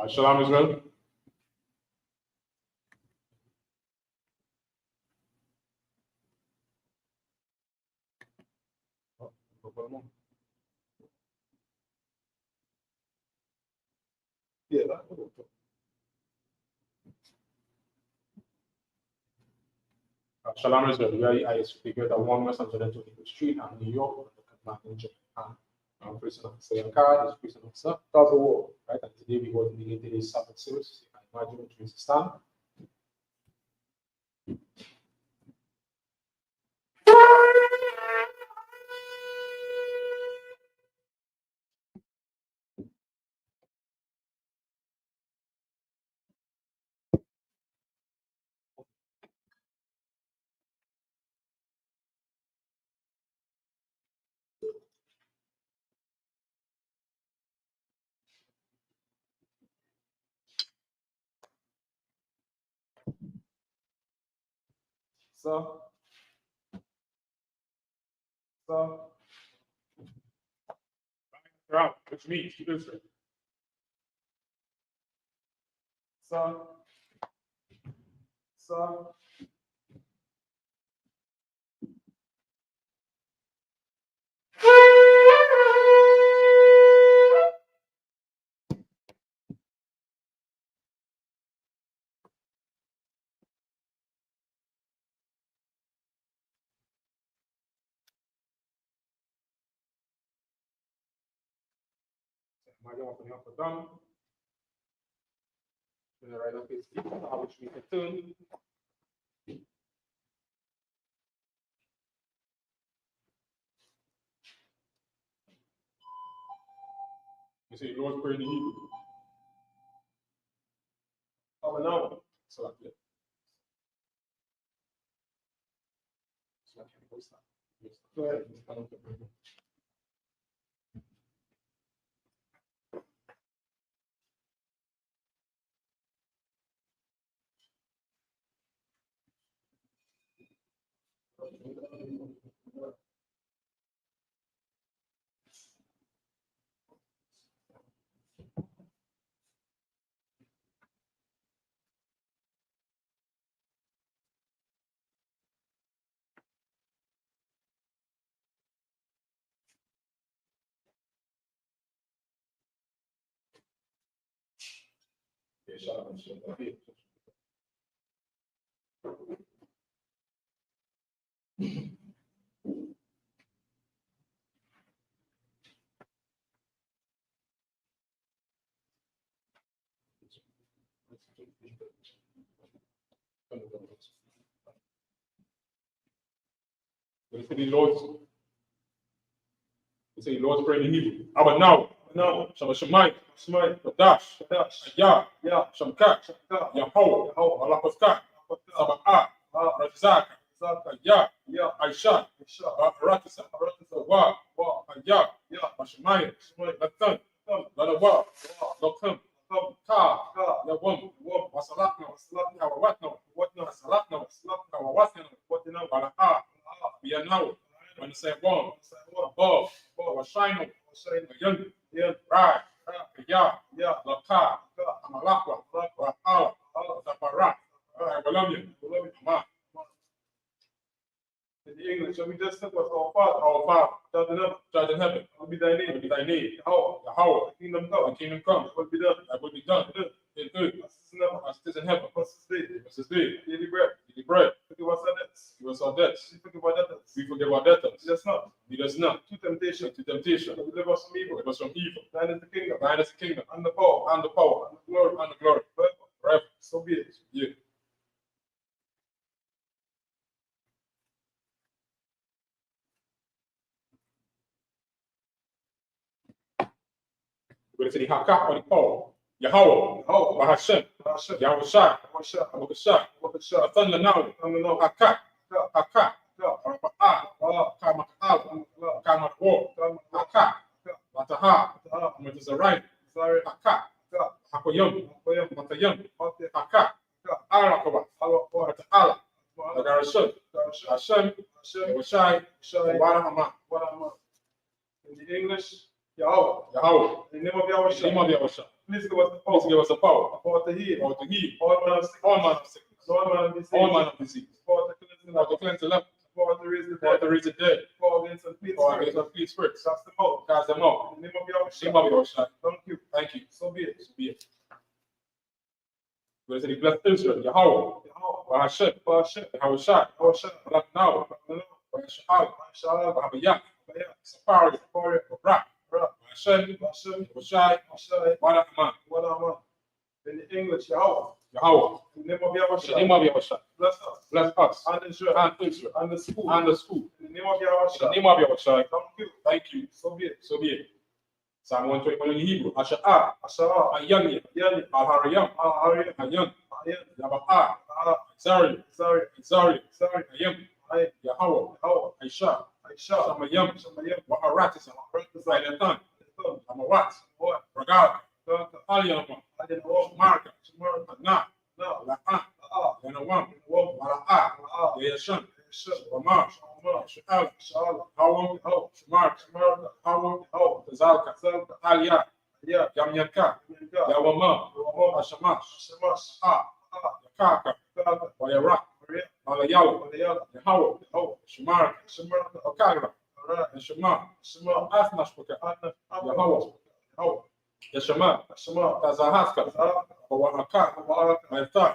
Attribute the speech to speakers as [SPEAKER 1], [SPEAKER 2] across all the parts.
[SPEAKER 1] Shalom Israel. Shalom Israel. I figured that one West 122 Street and New York, in Japan. Prison officer Yankar is prison officer. That's the war, right? And today we want to begin today's Sabbath service. You can imagine which means to stand. So, right, which means keep it straight. So, imagine what we have for done. Then the right up is which means to turn. You see, Lord's Prayer in the Hebrew. Oh, no. So like that. So I can't post that. Go ahead. They say the Lord's Prayer in Hebrew. Aber now, Shama Shemai, Kadash, Ya, Shamkat, Yahweh, Alakoskat, Saba'a, Razak, Ya, Aisha, Ratisa, Wa, Ya, Mashemai, Latan, Ladawa, Lokum, Ka, Yawam, Wasalakna, Kawatna, Wasalakna, Kawatna, Bala'a, Bianaw, when say one, above, Washino, Young, Right, Ya, Laka, Amalakwa, Ala, Zapara, Walamian, Ma. In the English, so we just said was our Father, judge in heaven, will be thy name, Yahweh, kingdom come, will be done, that will be done, in earth, as it is in heaven, what's this day, daily bread, forgive us our debts, we forgive our debtors, lead us not, to temptation, deliver us from evil, thine is the kingdom, and the power, and the glory, forever, so be it, yeah. We're going to say the Hakak or the Paul. Yahweh, Bahashem, Yahweh Shai, Thunder now, Hakak, Rabba'a, Kamakal, Kamakwo, Hakak, Bataha, Matazarai, Hakak, Hakoyam, Matayam, Hakak, Arakoba, Mata'ala, Nagarashun, Hashem, Yahweh Shai, in the English, Yahweh. In the name of Yahweh. Please give us the power. Power to heal. All manner of sickness. All manner of disease. Power to cleanse the leper. Power to raise the dead. Power against unclean spirits. Cast them out. In the name of Yahweh. Thank you. So be it. We're going to bless Israel. Yahweh. Bahashem. Yahweh Shai. Now. Sha'al. Bahabayak. Safari. Rak. Hashem, Shai, Wadahman. In the English, Yahweh. In the name of Yahweh. Bless us. And Israel. And the school. In the name of Yahweh. Thank you. So be it. Psalm 121 in Hebrew. Asha'ah. Ayani. Al-Hariyam. Ayam. Yaba'a. Zari. Ayam. Yahweh. Aisha. Shamayam. Wa'aratis. Ayatan. Amawat. Ragad. Aliyanama. Marka. Na. La'a. Yanawam. Mala'a. Yashan. Wamar. Sha'al. Hawam. Shmark. Hawam. Tazalka. Aliyah. Yamyanka. Yawama. Ashamash. Yakaka. Wayarak. Malayala. Yahweh. Shmark. Okagra. Shema. Asnashpaka. Yahweh. Yashama. Tazahaska. Wa'aka. Maita.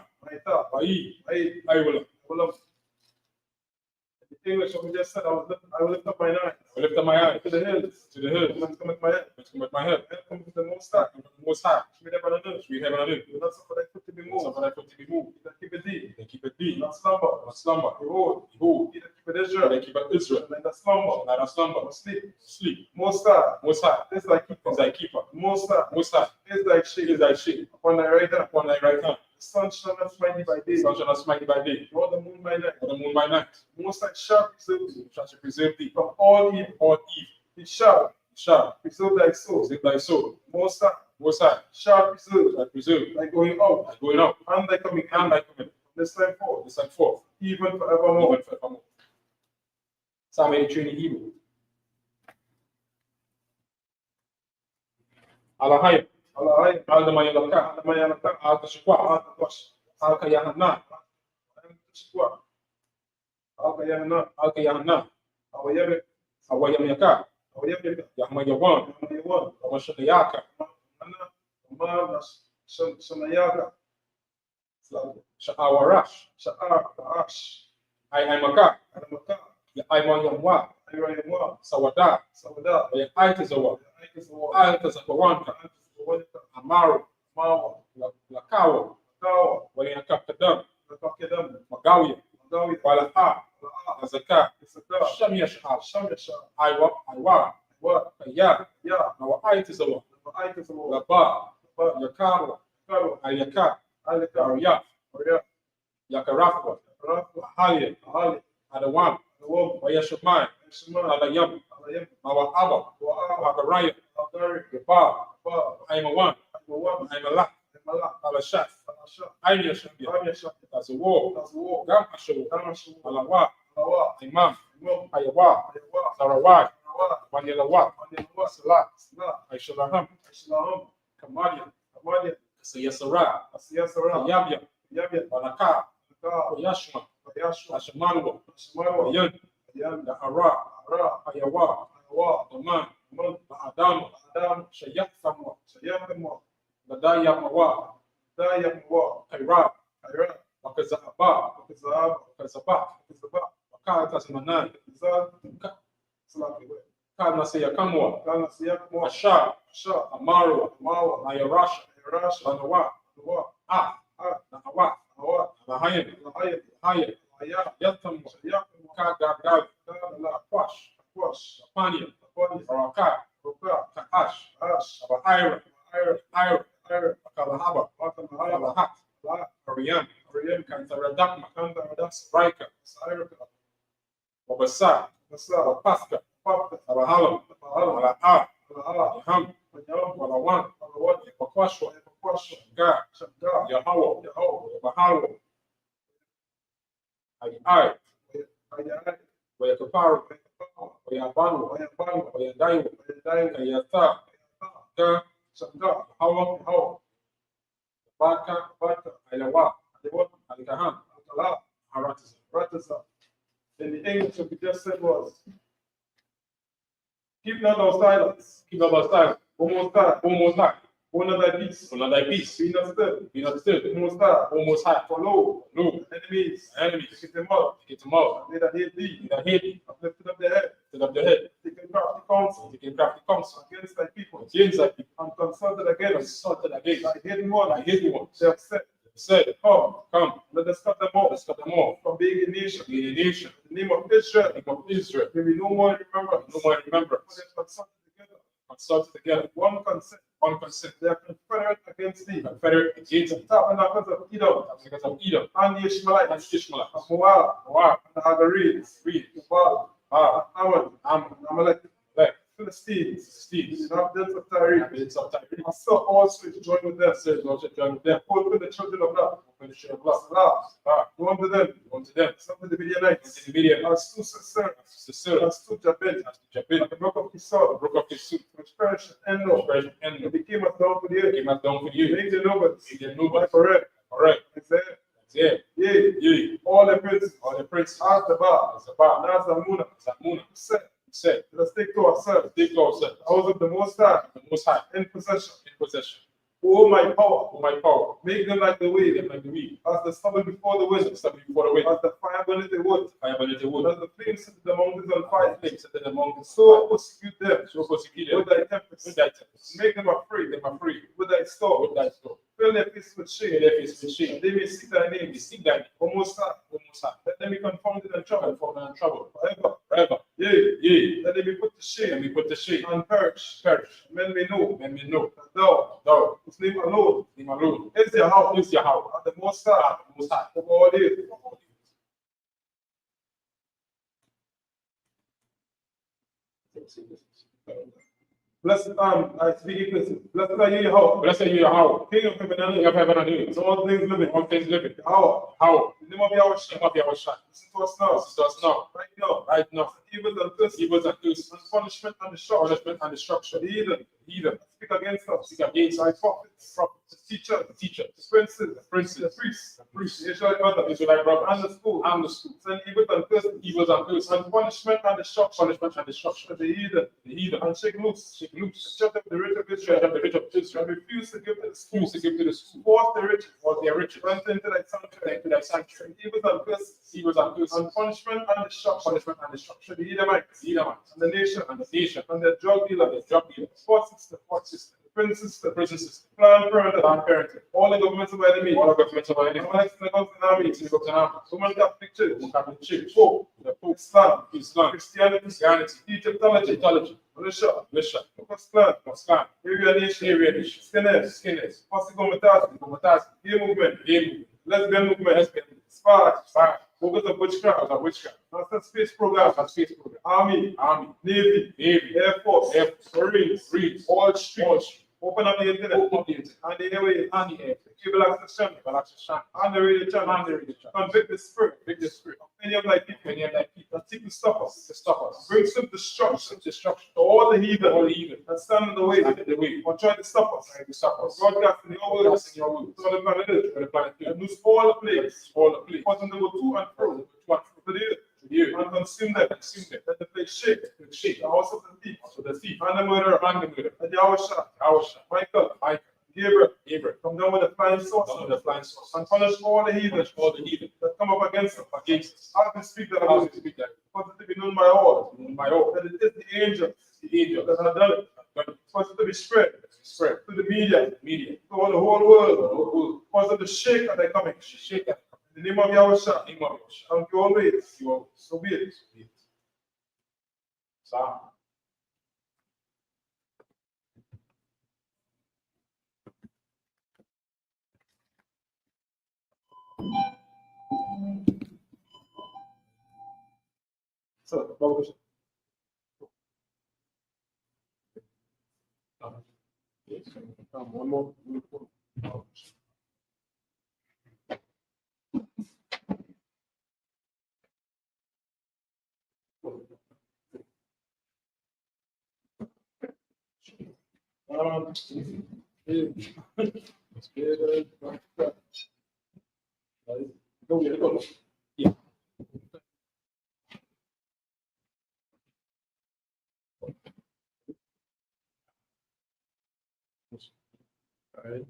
[SPEAKER 1] Aiwala. In English, we just said, I will lift up my eyes. To the hills. Let's come at my head. Come to the Most High. Sweet heaven and earth. Do not suffer thy foot to be moved. Keep it thee. Not slumber. Behold. He that keepeth Israel. Neither slumber. Sleep. Most High. Is thy keeper. Most High. Is thy shade. Upon thy right hand. The sun shall not smite thee by day. Nor the moon by night. Most High shall preserve thee from all evil. He shall preserve thy soul. Most High shall preserve thy going out and thy coming in. This time forth, even forevermore. Psalm 83 in Hebrew. Alahayim. Al-Damayalaka. Al-Tashikwa. Al-Kayahana. Al-Kayahana. Awayamyaka. Yahmayawan. Awashayaka. Shanayaka. Sha'awarash. Aymaka. Aymayamwa. Sawada. Aitazawa. Aitazawanka. Amaru. Lakawa. Kawa,
[SPEAKER 2] وينككدم
[SPEAKER 1] Nakakidam,
[SPEAKER 2] مقاوية
[SPEAKER 1] Magawi,
[SPEAKER 2] ولها الزكاة
[SPEAKER 1] Isaka,
[SPEAKER 2] شم يشعر
[SPEAKER 1] Shamisha,
[SPEAKER 2] أيوا
[SPEAKER 1] What,
[SPEAKER 2] أيا
[SPEAKER 1] Ya,
[SPEAKER 2] نوعيت زوا
[SPEAKER 1] Aikasamo,
[SPEAKER 2] لبا
[SPEAKER 1] But,
[SPEAKER 2] يكارو
[SPEAKER 1] Karo,
[SPEAKER 2] أيكا
[SPEAKER 1] Alika,
[SPEAKER 2] أريا
[SPEAKER 1] Oria,
[SPEAKER 2] يكرافوا
[SPEAKER 1] Rafa,
[SPEAKER 2] حالي
[SPEAKER 1] Ali,
[SPEAKER 2] أدوام
[SPEAKER 1] the Wom,
[SPEAKER 2] ويشمعي
[SPEAKER 1] Shima,
[SPEAKER 2] على يم
[SPEAKER 1] Alayam,
[SPEAKER 2] موعبة
[SPEAKER 1] Waa,
[SPEAKER 2] وكرايا
[SPEAKER 1] Agari,
[SPEAKER 2] يبا
[SPEAKER 1] Ba,
[SPEAKER 2] أيموان
[SPEAKER 1] Imawan,
[SPEAKER 2] أيملا
[SPEAKER 1] Imala,
[SPEAKER 2] على الشاف
[SPEAKER 1] Alasha,
[SPEAKER 2] أين يشمي
[SPEAKER 1] Amisha,
[SPEAKER 2] تزوو
[SPEAKER 1] Tazuo,
[SPEAKER 2] قام أشو
[SPEAKER 1] Tamashu,
[SPEAKER 2] على وا
[SPEAKER 1] Awa,
[SPEAKER 2] إمام
[SPEAKER 1] Imam,
[SPEAKER 2] أيوا
[SPEAKER 1] Ayawa,
[SPEAKER 2] سرواي
[SPEAKER 1] Awa,
[SPEAKER 2] ونيلوا
[SPEAKER 1] Manilawa,
[SPEAKER 2] سلا
[SPEAKER 1] Sla,
[SPEAKER 2] أيشلهم
[SPEAKER 1] Islam,
[SPEAKER 2] كماليا
[SPEAKER 1] Amalia,
[SPEAKER 2] سيسرا
[SPEAKER 1] Asiyasara,
[SPEAKER 2] يابيا
[SPEAKER 1] Yabia,
[SPEAKER 2] ونكا
[SPEAKER 1] Ka,
[SPEAKER 2] ويشمع
[SPEAKER 1] Yashu,
[SPEAKER 2] أشمالوا
[SPEAKER 1] Shimaro,
[SPEAKER 2] وين
[SPEAKER 1] Yan,
[SPEAKER 2] لأرا
[SPEAKER 1] Ra,
[SPEAKER 2] أيوا
[SPEAKER 1] Awa,
[SPEAKER 2] دمان
[SPEAKER 1] Man,
[SPEAKER 2] أدام
[SPEAKER 1] Adam,
[SPEAKER 2] شيخ ثموا
[SPEAKER 1] Sayakamo,
[SPEAKER 2] بدايا موا
[SPEAKER 1] Daya Mwa,
[SPEAKER 2] كيرا
[SPEAKER 1] Ira,
[SPEAKER 2] وكزعبا
[SPEAKER 1] Kizab,
[SPEAKER 2] وكزبا
[SPEAKER 1] Kizaba,
[SPEAKER 2] وكانت أسمنان
[SPEAKER 1] Kizab, Salaki,
[SPEAKER 2] كان سيكموا
[SPEAKER 1] Kana Siyakmo,
[SPEAKER 2] الشعب
[SPEAKER 1] Sha,
[SPEAKER 2] أمارو
[SPEAKER 1] Mawa,
[SPEAKER 2] نايراش
[SPEAKER 1] Rash,
[SPEAKER 2] لنوا
[SPEAKER 1] Wa,
[SPEAKER 2] نهوا
[SPEAKER 1] Awa,
[SPEAKER 2] نهاين
[SPEAKER 1] Lahayat,
[SPEAKER 2] هاي
[SPEAKER 1] Aya,
[SPEAKER 2] يتم
[SPEAKER 1] Sayakmo,
[SPEAKER 2] كاغاغاغ
[SPEAKER 1] Kana,
[SPEAKER 2] كواش
[SPEAKER 1] Wash,
[SPEAKER 2] بانيا
[SPEAKER 1] Kwani,
[SPEAKER 2] وراكا
[SPEAKER 1] Ruka,
[SPEAKER 2] كاش
[SPEAKER 1] Ash,
[SPEAKER 2] وهايرا
[SPEAKER 1] Ira,
[SPEAKER 2] هايرا
[SPEAKER 1] Ira,
[SPEAKER 2] وكالهابا
[SPEAKER 1] Wakamahala,
[SPEAKER 2] وكالهات
[SPEAKER 1] La,
[SPEAKER 2] أريان
[SPEAKER 1] Korean,
[SPEAKER 2] كانت ردقما
[SPEAKER 1] Kanda, Radas,
[SPEAKER 2] رايكا
[SPEAKER 1] Sairaka,
[SPEAKER 2] وبسا
[SPEAKER 1] Masa,
[SPEAKER 2] وباسكا
[SPEAKER 1] Papa,
[SPEAKER 2] وهالم
[SPEAKER 1] Mahala,
[SPEAKER 2] ولا
[SPEAKER 1] Mahala,
[SPEAKER 2] يهم
[SPEAKER 1] Panyam,
[SPEAKER 2] ولا وان
[SPEAKER 1] Pagawat,
[SPEAKER 2] وكواشوا
[SPEAKER 1] Kwasha,
[SPEAKER 2] كا
[SPEAKER 1] Shaka,
[SPEAKER 2] يهوى
[SPEAKER 1] Yahoo,
[SPEAKER 2] وبهالو أي
[SPEAKER 1] Ayai,
[SPEAKER 2] ويكفارو ويابانو
[SPEAKER 1] Ayabanu,
[SPEAKER 2] ويدايو
[SPEAKER 1] Ayai,
[SPEAKER 2] كيتا كا
[SPEAKER 1] Shaka,
[SPEAKER 2] يهوى
[SPEAKER 1] Yahoo,
[SPEAKER 2] باكا
[SPEAKER 1] Bata,
[SPEAKER 2] أيوا
[SPEAKER 1] Ayawat,
[SPEAKER 2] الكهان
[SPEAKER 1] Alkala,
[SPEAKER 2] هراتز
[SPEAKER 1] Ratasa. And the English that we just said was, keep not our silence,
[SPEAKER 2] keep up style
[SPEAKER 1] almost that,
[SPEAKER 2] almost high
[SPEAKER 1] honor thy peace,
[SPEAKER 2] thy peace
[SPEAKER 1] be not still,
[SPEAKER 2] be not still
[SPEAKER 1] almost that,
[SPEAKER 2] almost high
[SPEAKER 1] for lo,
[SPEAKER 2] no
[SPEAKER 1] enemies,
[SPEAKER 2] enemies
[SPEAKER 1] take them up,
[SPEAKER 2] get them out
[SPEAKER 1] they that hate thee,
[SPEAKER 2] that hate
[SPEAKER 1] have lifted up their head,
[SPEAKER 2] lift up their head
[SPEAKER 1] they can craft the counsel
[SPEAKER 2] they can craft the counsel
[SPEAKER 1] against thy people,
[SPEAKER 2] against thy people
[SPEAKER 1] and consulted against
[SPEAKER 2] consulted against
[SPEAKER 1] thy hidden one,
[SPEAKER 2] thy hidden ones
[SPEAKER 1] they have said,
[SPEAKER 2] said
[SPEAKER 1] come,
[SPEAKER 2] let
[SPEAKER 1] let us cut them off
[SPEAKER 2] us cut them off
[SPEAKER 1] from being a nation,
[SPEAKER 2] be a nation
[SPEAKER 1] in the name of Israel,
[SPEAKER 2] name of Israel
[SPEAKER 1] may we no more remember,
[SPEAKER 2] no more remembrance
[SPEAKER 1] but they
[SPEAKER 2] consulted together
[SPEAKER 1] one consent,
[SPEAKER 2] one consent
[SPEAKER 1] they are confederate against thee,
[SPEAKER 2] confederate against
[SPEAKER 1] the tabernacles of Edom,
[SPEAKER 2] because of Edom
[SPEAKER 1] and the Ishmaelites,
[SPEAKER 2] and Ishmael
[SPEAKER 1] of Moab,
[SPEAKER 2] Moab
[SPEAKER 1] and the Hagarenes,
[SPEAKER 2] Reed
[SPEAKER 1] Jabal, Ammon,
[SPEAKER 2] Ammon
[SPEAKER 1] Amalek,
[SPEAKER 2] Lek
[SPEAKER 1] Philistines,
[SPEAKER 2] Steve
[SPEAKER 1] the inhabitants of Tyre,
[SPEAKER 2] it's of Tyre
[SPEAKER 1] and so also to join with them,
[SPEAKER 2] says Lord join with
[SPEAKER 1] they
[SPEAKER 2] them
[SPEAKER 1] open the children of God,
[SPEAKER 2] when the children of blood
[SPEAKER 1] Salah, go unto them,
[SPEAKER 2] unto them
[SPEAKER 1] some of the Midianites,
[SPEAKER 2] in the media
[SPEAKER 1] as to Sisera,
[SPEAKER 2] Sisera
[SPEAKER 1] as to Jabin,
[SPEAKER 2] as to Jabin
[SPEAKER 1] at the brook of Kisor,
[SPEAKER 2] broke up his suit
[SPEAKER 1] which perished and no,
[SPEAKER 2] fresh and
[SPEAKER 1] it became a thorn for the earth,
[SPEAKER 2] came out down for you
[SPEAKER 1] make the nobles,
[SPEAKER 2] he did
[SPEAKER 1] like
[SPEAKER 2] nobody
[SPEAKER 1] a red,
[SPEAKER 2] alright
[SPEAKER 1] Isaiah,
[SPEAKER 2] that's it
[SPEAKER 1] yea,
[SPEAKER 2] ye
[SPEAKER 1] all the princes,
[SPEAKER 2] all the princes
[SPEAKER 1] as the bar,
[SPEAKER 2] Zabah
[SPEAKER 1] Nazamuna,
[SPEAKER 2] Zamuna
[SPEAKER 1] said,
[SPEAKER 2] said
[SPEAKER 1] let us take to ourselves
[SPEAKER 2] take ourselves
[SPEAKER 1] the house of the Most High
[SPEAKER 2] the most high
[SPEAKER 1] in possession.
[SPEAKER 2] in possession
[SPEAKER 1] O my power,
[SPEAKER 2] for my power
[SPEAKER 1] make them like the
[SPEAKER 2] lead
[SPEAKER 1] wave,
[SPEAKER 2] them like the weed
[SPEAKER 1] as the stubble before the wind,
[SPEAKER 2] stop before the wind
[SPEAKER 1] as the fire burneth the wood,
[SPEAKER 2] fire by the wood
[SPEAKER 1] as the flames set the mountains on fire.
[SPEAKER 2] flames set the mountains
[SPEAKER 1] So persecute them
[SPEAKER 2] so persecute them
[SPEAKER 1] with thy tempests,
[SPEAKER 2] with thy tempest
[SPEAKER 1] make them afraid
[SPEAKER 2] them are free
[SPEAKER 1] with thy storm,
[SPEAKER 2] with thy storm
[SPEAKER 1] fill their face with
[SPEAKER 2] fill
[SPEAKER 1] shame,
[SPEAKER 2] their face with shame
[SPEAKER 1] and they may seek thy name.
[SPEAKER 2] they seek thy name
[SPEAKER 1] O Most High,
[SPEAKER 2] almost high
[SPEAKER 1] let them be confounded and troubled
[SPEAKER 2] for and trouble
[SPEAKER 1] forever.
[SPEAKER 2] forever
[SPEAKER 1] Yea,
[SPEAKER 2] yea
[SPEAKER 1] let them be put to
[SPEAKER 2] and
[SPEAKER 1] shame
[SPEAKER 2] we put the shame
[SPEAKER 1] and perish. Men may know
[SPEAKER 2] and we know
[SPEAKER 1] that thou,
[SPEAKER 2] thou
[SPEAKER 1] whose name alone
[SPEAKER 2] name alone
[SPEAKER 1] is Yahweh,
[SPEAKER 2] is Yahweh
[SPEAKER 1] and the Most High
[SPEAKER 2] most high
[SPEAKER 1] of all days. Blessed, I speak English. Blessed are you, Yahweh,
[SPEAKER 2] blessed you Yahweh
[SPEAKER 1] King of heaven and
[SPEAKER 2] King of
[SPEAKER 1] earth,
[SPEAKER 2] heaven and earth
[SPEAKER 1] and all things living.
[SPEAKER 2] all things living
[SPEAKER 1] Yahweh,
[SPEAKER 2] how
[SPEAKER 1] in the name of Yahweh,
[SPEAKER 2] name of Yahweh shine
[SPEAKER 1] listen to us now,
[SPEAKER 2] this is us now
[SPEAKER 1] right now.
[SPEAKER 2] right now
[SPEAKER 1] Evils and curses,
[SPEAKER 2] evils and curses
[SPEAKER 1] and punishment and destruction.
[SPEAKER 2] punishment and destruction
[SPEAKER 1] The heathen
[SPEAKER 2] speak
[SPEAKER 1] speak against us.
[SPEAKER 2] against
[SPEAKER 1] Thy prophets, the teachers,
[SPEAKER 2] the teachers
[SPEAKER 1] the princes,
[SPEAKER 2] princes
[SPEAKER 1] the priests,
[SPEAKER 2] priests
[SPEAKER 1] the Israelite brothers,
[SPEAKER 2] Israelite brothers
[SPEAKER 1] and the school,
[SPEAKER 2] and the school
[SPEAKER 1] send evils and curses,
[SPEAKER 2] and
[SPEAKER 1] punishment and destruction
[SPEAKER 2] punishment and destruction
[SPEAKER 1] to the heathen,
[SPEAKER 2] and
[SPEAKER 1] and shake loose,
[SPEAKER 2] loose
[SPEAKER 1] shut up the rich of
[SPEAKER 2] shut
[SPEAKER 1] Israel,
[SPEAKER 2] up the rich of Israel
[SPEAKER 1] and refuse to give to the
[SPEAKER 2] refuse
[SPEAKER 1] schools,
[SPEAKER 2] to give to the school
[SPEAKER 1] force the riches,
[SPEAKER 2] what they are riches
[SPEAKER 1] enter into thy sanctuary,
[SPEAKER 2] to thy sanctuary
[SPEAKER 1] evils and curses,
[SPEAKER 2] evils and curses
[SPEAKER 1] and punishment and destruction
[SPEAKER 2] punishment and destruction
[SPEAKER 1] to the Edomites,
[SPEAKER 2] the Edomites
[SPEAKER 1] and the nation,
[SPEAKER 2] and the nation
[SPEAKER 1] and the drug
[SPEAKER 2] and
[SPEAKER 1] dealers,
[SPEAKER 2] the drug dealers
[SPEAKER 1] sports system,
[SPEAKER 2] what system prison system,
[SPEAKER 1] prison system,
[SPEAKER 2] Planned Parenthood,
[SPEAKER 1] Planned Parenthood,
[SPEAKER 2] all the governments of enemy,
[SPEAKER 1] all the governments of our enemies,
[SPEAKER 2] Army, Roman Catholic Church,
[SPEAKER 1] Roman Catholic Church,
[SPEAKER 2] Pope,
[SPEAKER 1] the Pope,
[SPEAKER 2] Islam,
[SPEAKER 1] Christianity,
[SPEAKER 2] Egyptology, Militia, Muslim, Aryan Nation, Skinheads, Posse Comitatus, Gay Movement, Lesbian Movement, Sparks, Focus of Witchcraft, Master Space Program, Army, Navy, Air Force, Marines, all streets, open up the internet, and the airways, cable access channel, and the radio channel, convict the spirit of any of thy people, that seek to stop us, bring some destruction to all the heathen, that stand in the way, or try to stop us, broadcasting your words to the planet Earth, and lose all the plagues, causing them to go to and fro to the earth, and consume them, that the plague shake, the house of the thief, and the murderer, and the Awashah, Michael, Gabriel, come down with the flying sauce, and punish all the heathen that come up against us. I can speak that about it, because it to be known by all, that it is the angels that have done it. Cause it to be spread to the media, to all the whole world, because of the shake that they're coming. In the name of Yahushua, thank you always. So be it.
[SPEAKER 1] So, one more. Yeah. All right.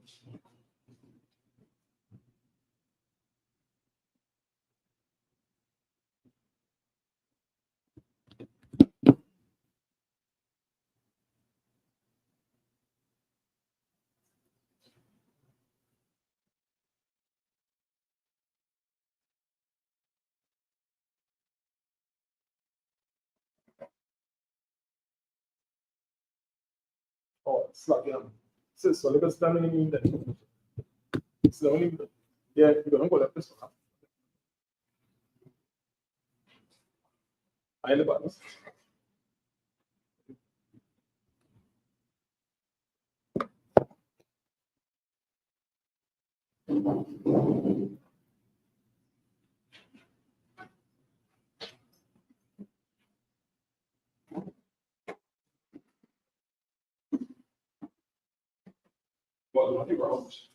[SPEAKER 1] Oh, it's like so let us stand in the it's the only yeah, you don't go like this one. I live on this. Well, I think we're almost.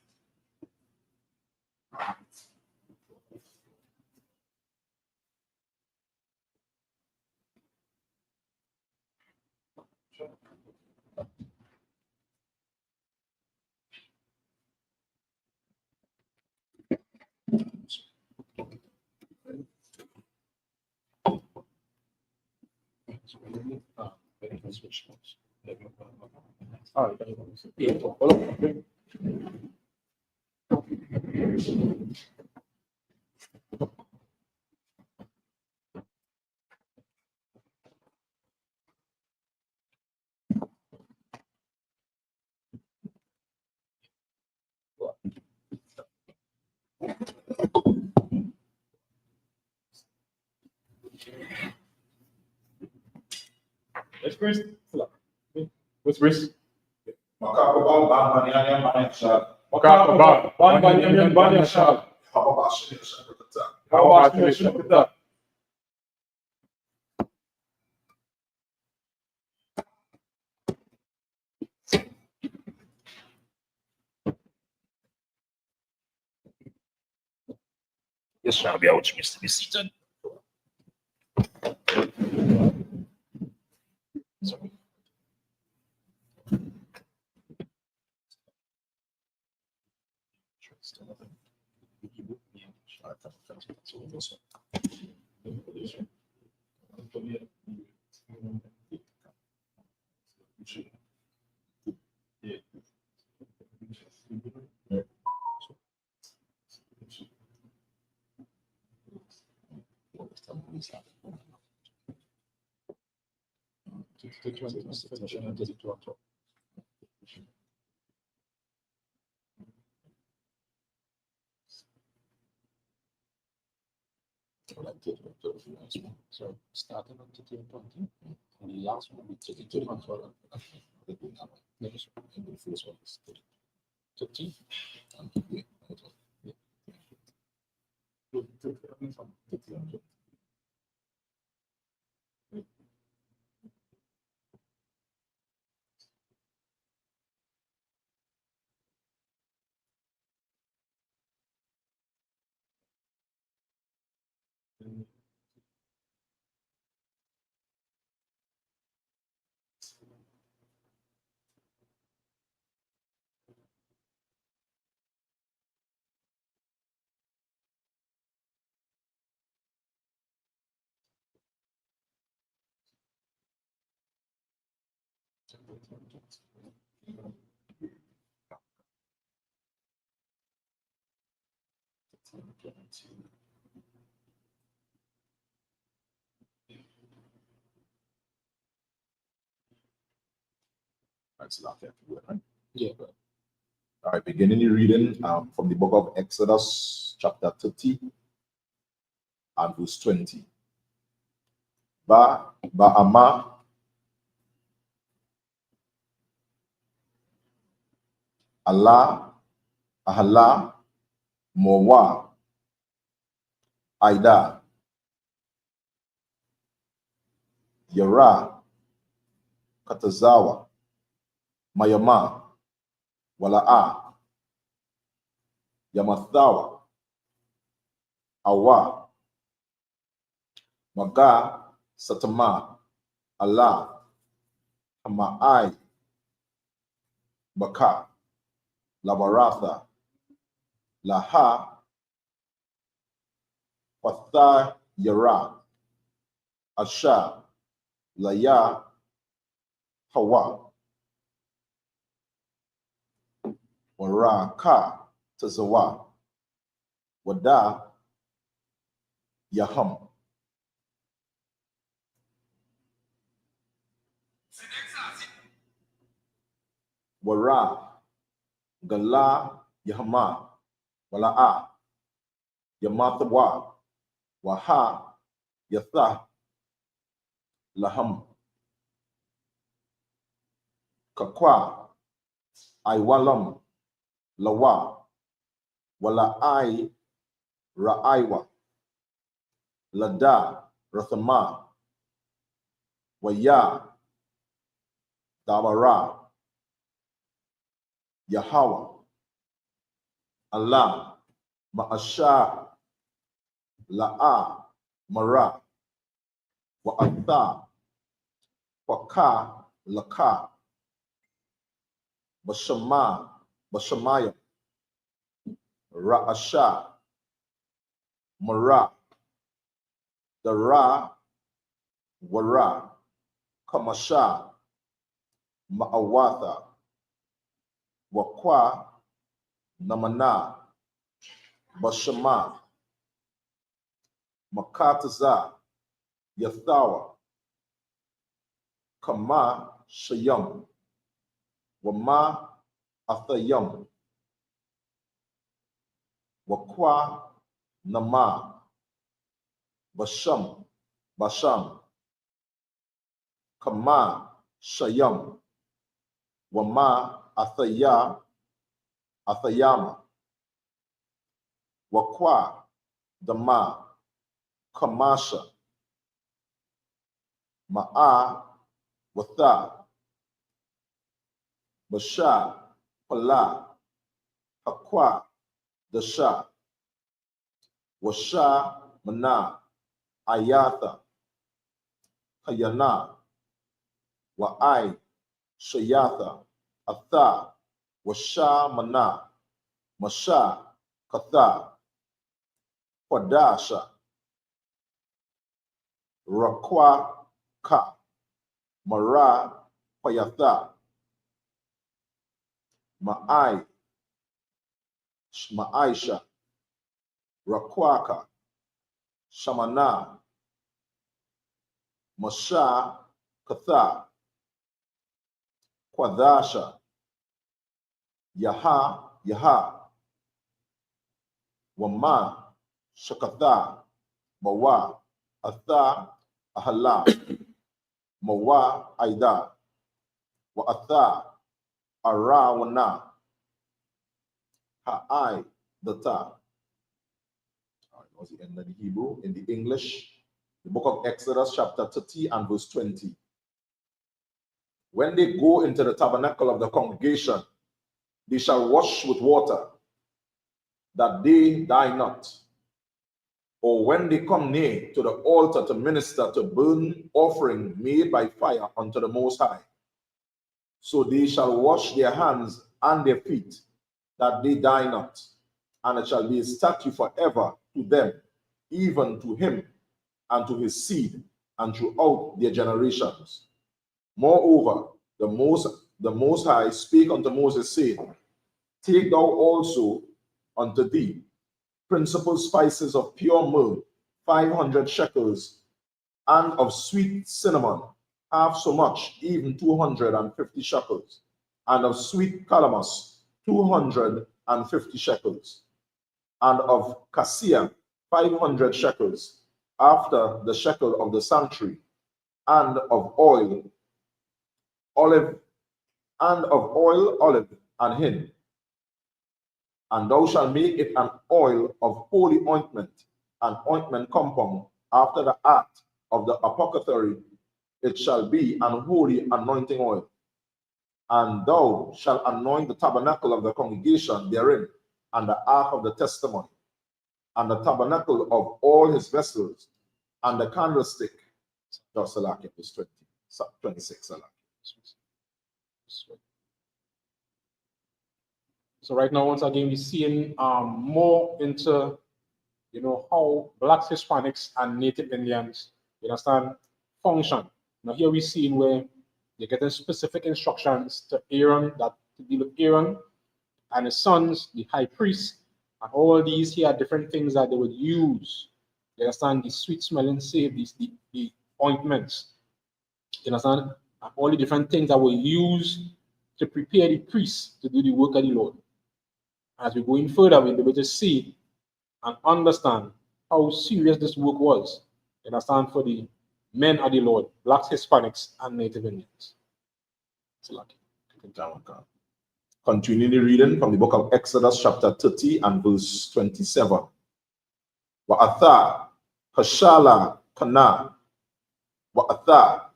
[SPEAKER 1] Let's first. What's first?
[SPEAKER 2] Makakabal, Banyan, Banyan,
[SPEAKER 1] Makakabal, Banyan, Banyan, Shal.
[SPEAKER 2] How about Shah?
[SPEAKER 1] How about you?
[SPEAKER 3] Yes, shall be out, Mr. Seaton. So starting on 2020, and the last one we took it to the month for the first one is 30.
[SPEAKER 4] That's not everywhere, right?
[SPEAKER 3] Yeah.
[SPEAKER 4] All right, beginning the reading from the book of Exodus, chapter 30 and verse 20. Ba'ama Allah, Ahala, Mowa, Aida, Yara, Katazawa, Mayama, Wala'a, Yamathawa, Awa, Maga, Satama, Allah, Hama'ai, Baka, Labaratha, Laha, Patha, Yara, Asha, Laya, Hawa, Waraka, Tazawa, Wada, Yaham. Wara, Gala, Yahama, Wala'a, Yamathawa, Waha, Yatha, Laham, Kakwa, Iwalam, Lawa, Wala'ai, Ra'aiwa, Lada, Rathama, Waya, Dawara, Yahawa, Allah, Ma'asha, La'a, Mara, Wa'atha, Waka, Laka, Bashama, Bashamaya, Ra'asha, Mara, Dara, Wara, Kamasha, Ma'awatha, Wakwa, Namana, Bashama, Makataza, Yathawa, Kama, Shayam, Wama, Athayam, Wakwa, Nama, Basham, Basham, Kama, Shayam, Wama, Athaya, Athayama, Wakwa, Dama, Kamasha, Ma'a, Watha, Basha, Pala, Hakwa, Dasha, Washa, Mana, Ayatha, Hayana, Wa'ai, Shayatha, Atha, Washa, Mana, Masha, Katha, Padasha, Rakwa, Ka, Mara, Payatha, Ma'ai, Ma'aisha, Rakwaka, Shamana, Masha Katha, Kwadasha, Yaha, Wama, Shakatha, Mawa, Atha, Ahala, Mawa, Aida, Wa Atha, Arawana, Ha'ai, the Ta. That was the end of the Hebrew. In the English, the book of Exodus, chapter 30 and verse 20. When they go into the tabernacle of the congregation, they shall wash with water, that they die not. Or when they come near to the altar to minister to burnt offering made by fire unto the Most High, so they shall wash their hands and their feet, that they die not. And it shall be a statute forever to them, even to him and to his seed, and throughout their generations. Moreover, the Most High spake unto Moses, saying, Take thou also unto thee principal spices of pure myrrh, 500 shekels, and of sweet cinnamon, half so much, even 250 shekels, and of sweet calamus, 250 shekels, and of cassia, 500 shekels, after the shekel of the sanctuary, and of oil, olive, and hin. And thou shalt make it an oil of holy ointment, an ointment compound, after the act of the apothecary. It shall be an holy anointing oil. And thou shalt anoint the tabernacle of the congregation therein, and the ark of the testimony, and the tabernacle of all his vessels, and the candlestick. Verse 26.
[SPEAKER 1] So right now, once again, we're seeing more into, how Blacks, Hispanics, and Native Indians, function. Now here we're seeing where they're getting specific instructions to Aaron, that to deal with Aaron and his sons, the high priest, and all these here are different things that they would use. You understand? The sweet smelling save, the ointments. You understand? And all the different things that were used to prepare the priests to do the work of the Lord. As we go in further, we'll be able to see and understand how serious this work was. You understand? For the men of the Lord, Blacks, Hispanics, and Native Indians. It's lucky.
[SPEAKER 4] Continuing the reading from the book of Exodus, chapter 30 and verse 27. Wa'atha, Hashala, Kana, Wa'atha,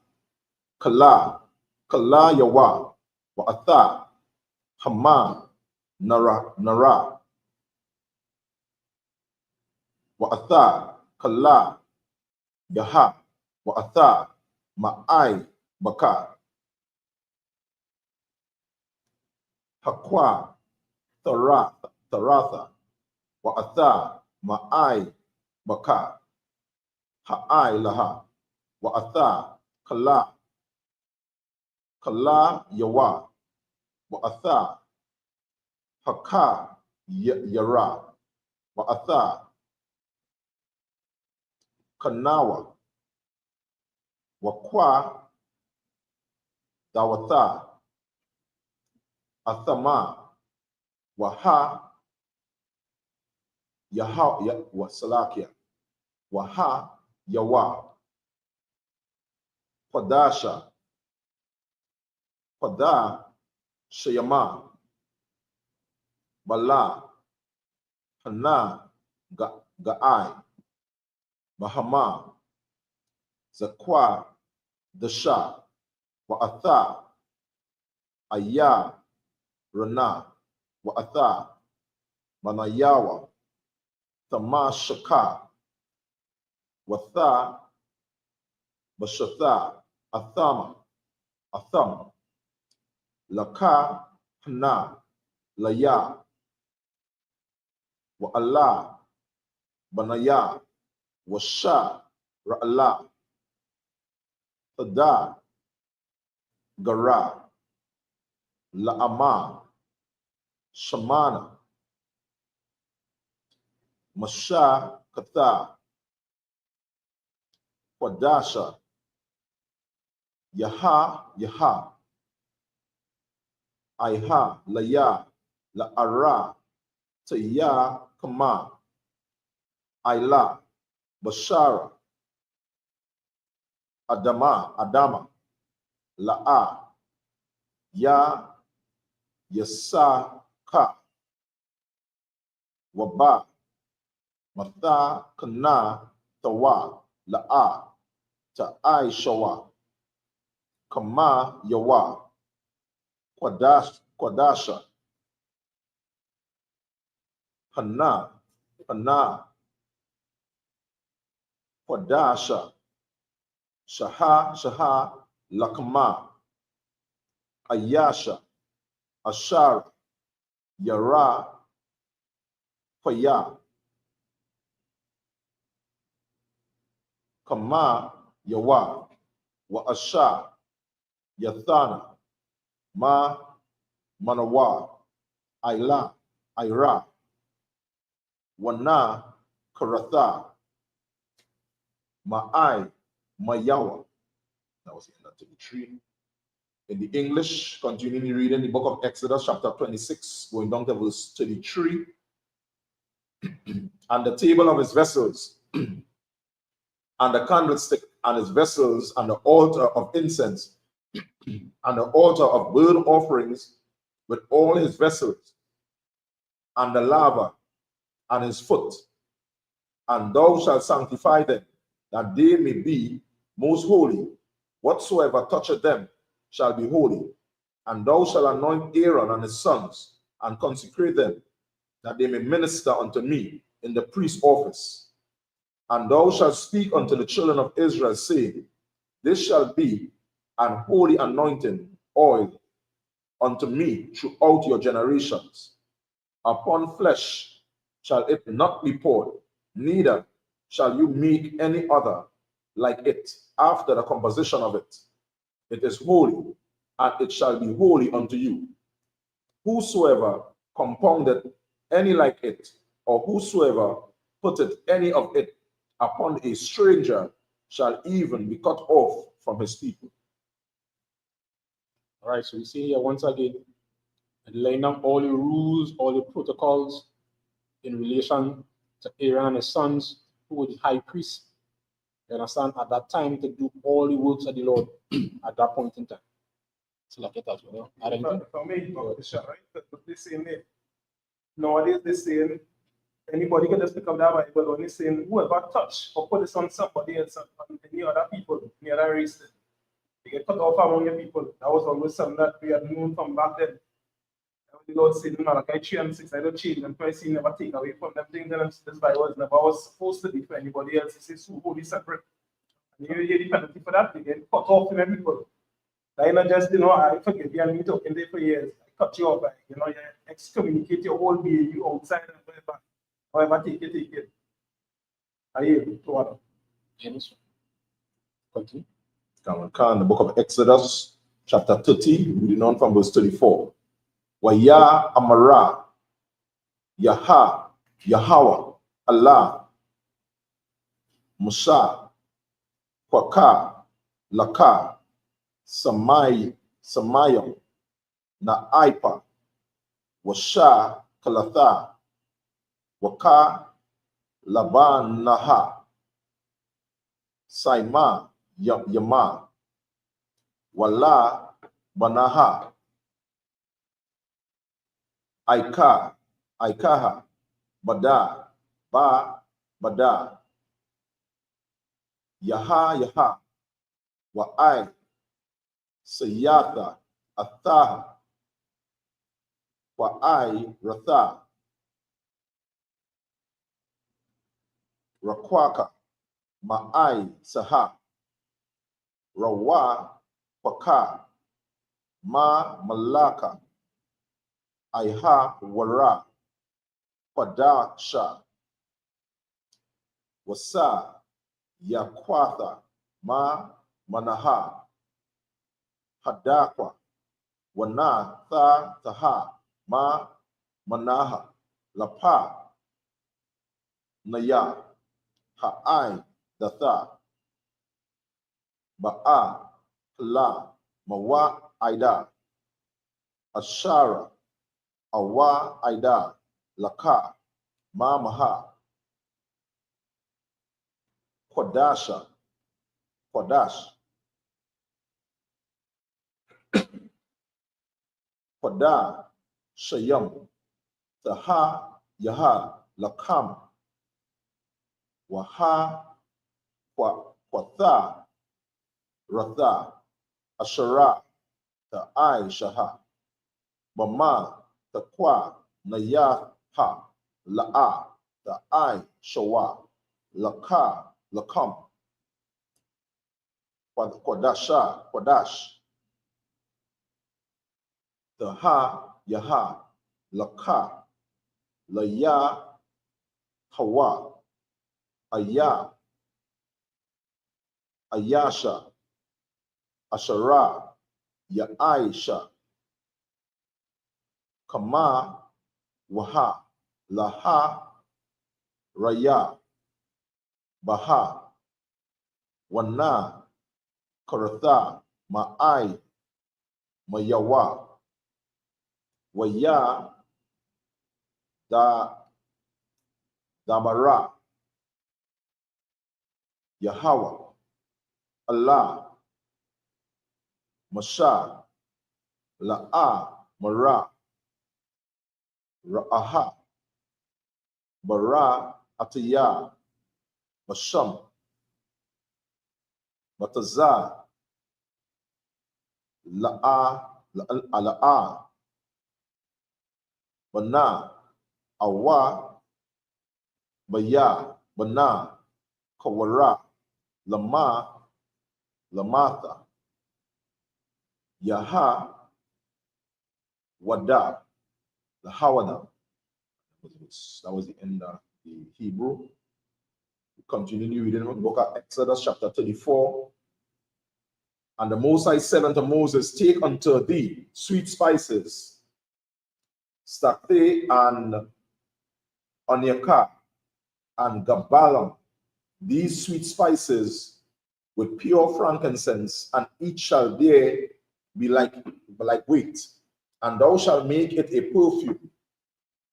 [SPEAKER 4] Kala Yawa, Wa'atha, Hama, Nara, Wa'atha, Kala, Yaha, Wa'atha, Ma'ai, Baka, Hakwa, Taratha, Wa'atha, Ma'ai, Baka, Ha'ai Laha, Wa'atha, Kala Yawa, Wa'atha, Haka Yara, Wa'atha, Kanawa, Wakwa, Dawatha, Athama, Waha, Yaha, Wasalakia, Waha, Yawa, Padasha, Pada, Shayama, Bala, Hana, Ga'ai, Bahama, Zakwa, Dasha, Wa'atha, Aya, Rana, Wa'atha, Manayawa, Tamashaka, Watha, Bashatha, Atham, Laka, Hana, Laya, Wa'ala, Banaya, Washa, Ra'ala, Tada, Gara, La'ama, Shamana, Masha, Katha, Kwadasha, Yaha, Yaha, Aiha, Laya, La Ara, Taya, Kama, Aila, Bashara, Adama, La'a, Ya, Yasaka, Waba, Matha, Kana, Tawa, La'a, Ta'ai Shawa, Kama, Yawa, Kwadasha, Hana, Kwadasha, Shaha, Lakma, Ayasha, Ashar, Yara, Kwaya, Kama, Yawa, Wa Asha, Yathana, Manawa, Ira, Wana, Karatha, Mayawa. That was the end of 33. In the English, continuing reading the book of Exodus, chapter 26, going down to verse 33. And the table of his vessels, and the candlestick and his vessels, and the altar of incense, and the altar of burnt offerings with all his vessels, and the laver, and his foot. And thou shalt sanctify them, that they may be most holy. Whatsoever toucheth them shall be holy. And thou shalt anoint Aaron and his sons, and consecrate them, that they may minister unto me in the priest's office. And thou shalt speak unto the children of Israel, saying, This shall be an holy anointing oil unto me throughout your generations. Upon flesh shall it not be poured, neither shall you make any other like it after the composition of it. It is holy, and it shall be holy unto you. Whosoever compounded any like it, or whosoever putteth any of it upon a stranger, shall even be cut off from his people.
[SPEAKER 1] All right, so we see here once again, laying down all the rules, all the protocols in relation to Aaron and his sons, who were the high priests, you understand, at that time to do all the works of the Lord at that point in time. So like it as well.
[SPEAKER 2] For me, right? But they saying it. Nowadays, they're saying anybody can just pick up that Bible, only saying whoever touch or put this on somebody else, on any other people, any other race, they get cut off among your people. That was always something that we had known from back then. The Lord said, Malachi 3 and 6, I don't change them, twice never take away from them things, and this Bible never was supposed to be for anybody else. It says, who holy separate. And you hear the penalty for that, they get cut off from your people. Like not just, I forgive you and me talking there for years. I cut you off, you excommunicate your whole being, you outside and whatever. However, take it. Are you to what?
[SPEAKER 1] Yes. Continue.
[SPEAKER 4] The book of Exodus, chapter 30, reading on from verse 34. Waya Amara, Yaha, Yahweh, Allah, Musa, Kwaka, Laka, Samayam, Naipa, Washa, Kalatha, Waka, Laban, Naha, Saima, Yama, Wala, Banaha, Aikaha, Bada, Bada, Yaha, Wa'ai, Sayatha, Athaha, Wa'ai, Ratha, Rakwaka, Ma'ai, Saha, Rawa, Kwaka, Malaka, Aiha, Wara, Kwadasha, Wasa, Yakwatha, Manaha, Hadakwa, Wana, Taha, Manaha, Lapa, Naya, Ha'ai, Datha, Ba'a, Kla, Mawa Aida, Ashara, Awa Aida, Laka, Mamaha, Kodasha, Kodash, Koda, Shayam, Taha, Yaha, Lakam, Waha, Kwatha, Ratha, Ashara, Ta'ai Shaha, Mama, Taqwa, Nayaha, La'a, Ta'ai Shawa, Laka, Lakam, Kodasha, Kodash, Taha, Yaha, Laka, Laya, Hawa, Aya, Ayasha, Ashara, Ya'aisha, Kama, Waha, Laha, Raya, Baha, Wana, Karatha, Ma'ai, Mayawa, Waya, Damara, Yahweh, Allah, Masha, La'a, Mara, Ra'aha, Bara, Atiyah, Masham, Mataza, La'a, Bana, Awa, Baya, Bana, Kawara, Lama, Lamatha, Yaha, Wada, Lahawada. That was the end of the Hebrew. We continue reading the book of Exodus, chapter 34. And the Most High said unto Moses, take unto thee sweet spices, stacte and onyeka and gabalam, these sweet spices with pure frankincense, and each shall there be like weight, and thou shalt make it a perfume,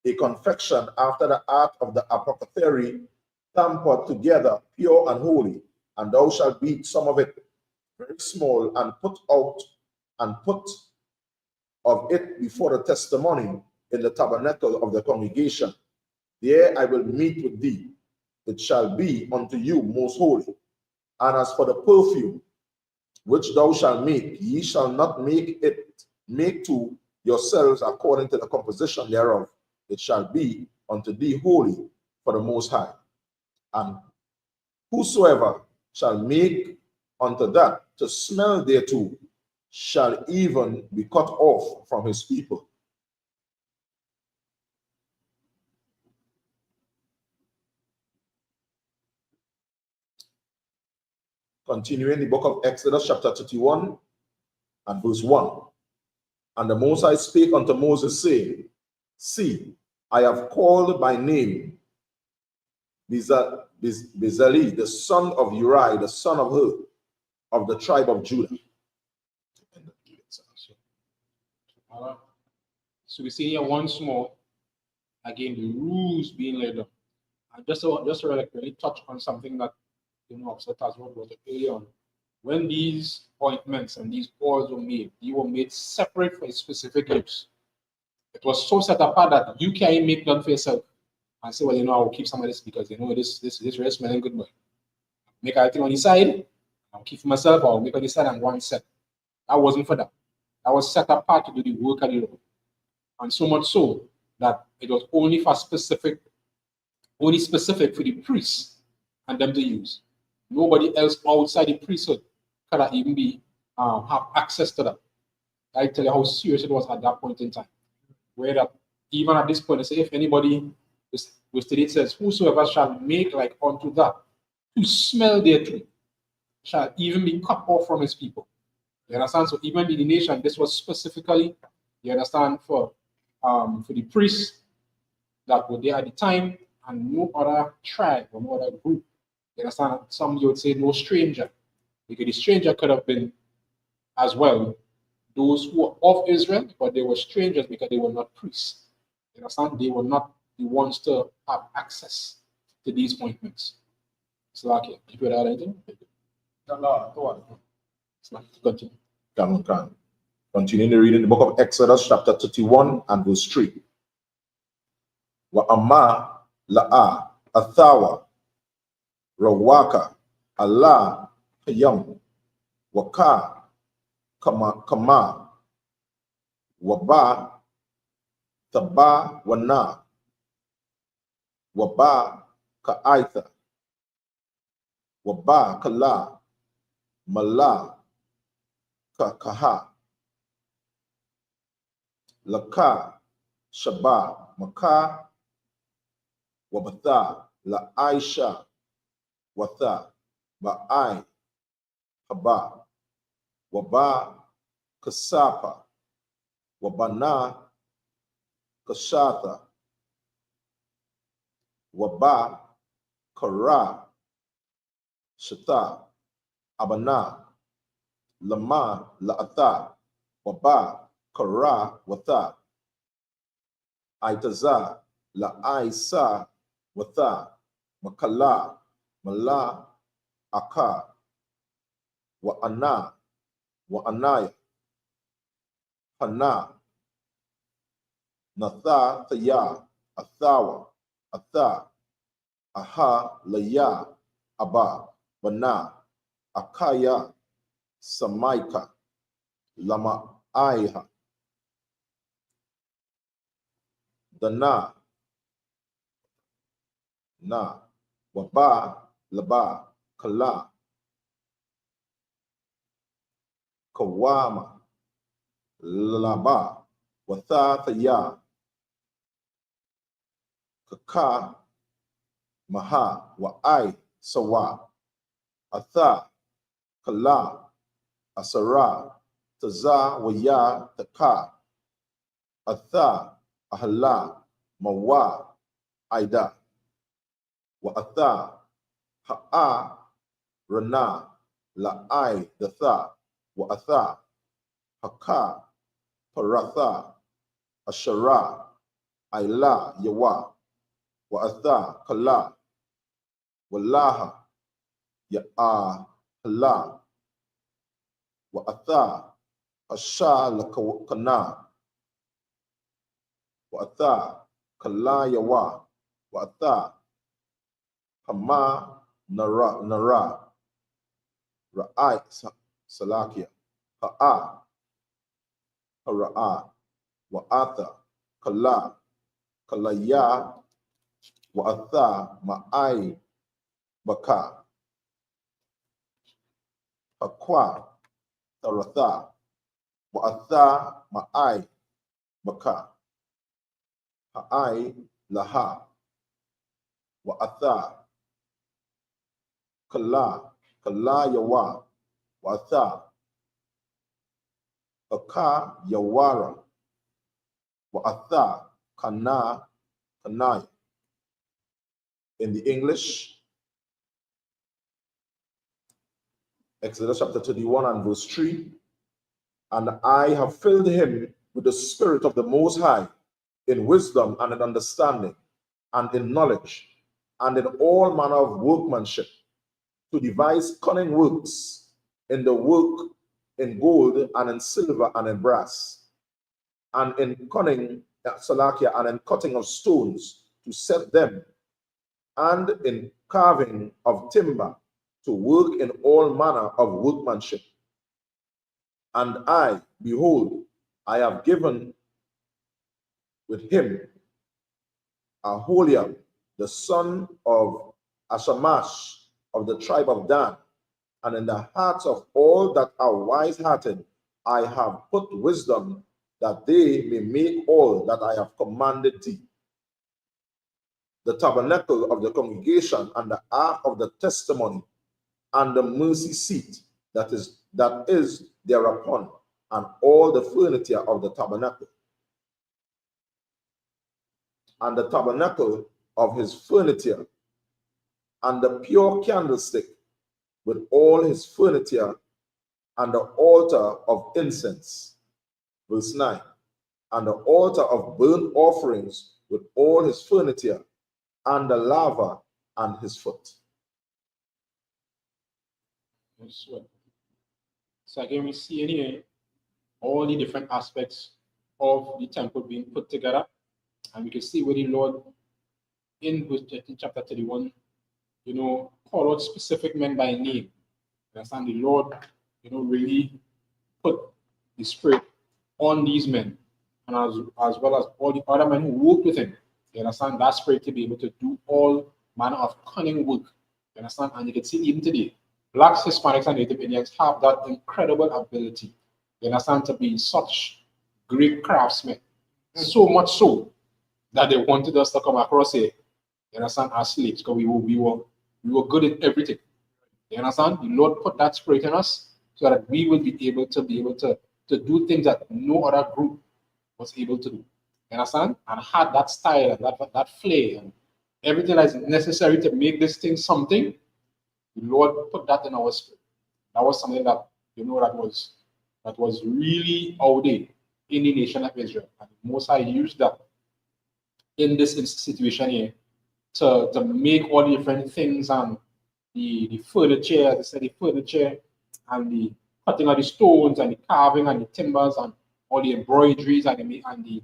[SPEAKER 4] a confection after the art of the apothecary, tampered together, pure and holy. And thou shalt beat some of it very small, and put of it before the testimony in the tabernacle of the congregation. There I will meet with thee. It shall be unto you most holy. And as for the perfume which thou shalt make, ye shall not make to yourselves according to the composition thereof. It shall be unto thee holy for the Most High. And whosoever shall make unto that to smell thereto shall even be cut off from his people. Continuing the book of Exodus, chapter 31 and verse 1. And the Most High spake unto Moses, saying, see, I have called by name Bezalel, the son of Uri, the son of Hur, of the tribe of Judah.
[SPEAKER 1] So we see here once more, again, the rules being laid down. And just to really touch on something that, Officer Tasman was earlier on. When these ointments and these oils were made, they were made separate for a specific use. It was so set apart that you can't make none for yourself and say, well, I will keep some of this because this really smelling good, boy. Make everything on the side, I'll keep for myself, or I'll make on the side and one set. That wasn't for that. That was set apart to do the work of the Lord. And so much so that it was only specific for the priests and them to use. Nobody else outside the priesthood could even be have access to that. I tell you how serious it was at that point in time. Where that even at this point, they say, if anybody, it says, whosoever shall make like unto that, to smell thereto, shall even be cut off from his people. You understand? So even in the nation, this was specifically, you understand, for the priests that were there at the time, and no other tribe or no other group. You understand? Some you would say no stranger, because the stranger could have been
[SPEAKER 3] as well those who were of Israel, but they were strangers because they were not priests. You understand? They were not the ones to have access to these appointments. So, okay, people that anything? Continue.
[SPEAKER 4] Can. Continuing the reading the book of Exodus, chapter 31 and verse 3. Wa amma la'a athawa rawaka Allah hayam waka kama waba taba wana waba ka'aitha waba kala mala kaha laka shaba maka wabatha la aisha watha ba'ai haba waba kasapa wabana kashatha waba kara shata abana lama la'atha waba kara watha aitaza la aisa watha makala mala aka wa anaya hana natha thaya athawa atha aha laya aba bana akaya samaika lama aiha dana na waba laba kala kawama laba wathathaya kaka maha wa ai sawa atha kala asara taza waya taka atha ahla mawa aida wa atha ha'a rana la ai datha wa atha haka paratha ashara aila yawa wa atha kala wallaha ya hala wa atha asha lakana wa atha kala yawa wa atha hama nara ra'ai salakia ha'a ra'a wa atha kala kalaya wa atha ma'ai baka hakwa taratha wa atha ma'ai baka ha'ai laha wa atha kala yawa wa atha aka yawara wa atha kanai. In the English, Exodus chapter 31 and verse 3, and I have filled him with the spirit of the Most High in wisdom and in understanding and in knowledge and in all manner of workmanship, to devise cunning works in the work in gold and in silver and in brass, and in cunning salakia and in cutting of stones to set them, and in carving of timber to work in all manner of workmanship. And I, behold, I have given with him Aholiab, the son of Ashamash of the tribe of Dan, and in the hearts of all that are wise-hearted I have put wisdom, that they may make all that I have commanded thee. The tabernacle of the congregation and the ark of the testimony and the mercy seat that is thereupon, and all the furniture of the tabernacle, and the tabernacle of his furniture, and the pure candlestick with all his furniture, and the altar of incense. Verse 9. And the altar of burnt offerings with all his furniture, and the laver and his foot.
[SPEAKER 3] So again, we see here all the different aspects of the temple being put together, and we can see where the Lord in chapter 31, call out specific men by name. You understand? The Lord, really put the Spirit on these men, and as well as all the other men who worked with him. You understand? That Spirit to be able to do all manner of cunning work. You understand? And you can see even today, Blacks, Hispanics, and Native Indians have that incredible ability. You understand? To be such great craftsmen. So much so that they wanted us to come across here. You understand? As slaves, because we were good at everything. You understand? The Lord put that Spirit in us so that we will be able to do things that no other group was able to do. You understand? And had that style and that flair and everything that is necessary to make this thing something. The Lord put that in our spirit. That was something that that was really out there in the nation of Israel. And Most High used that in this situation here to make all the different things and the furniture, as I said, the furniture and the cutting of the stones and the carving and the timbers and all the embroideries and the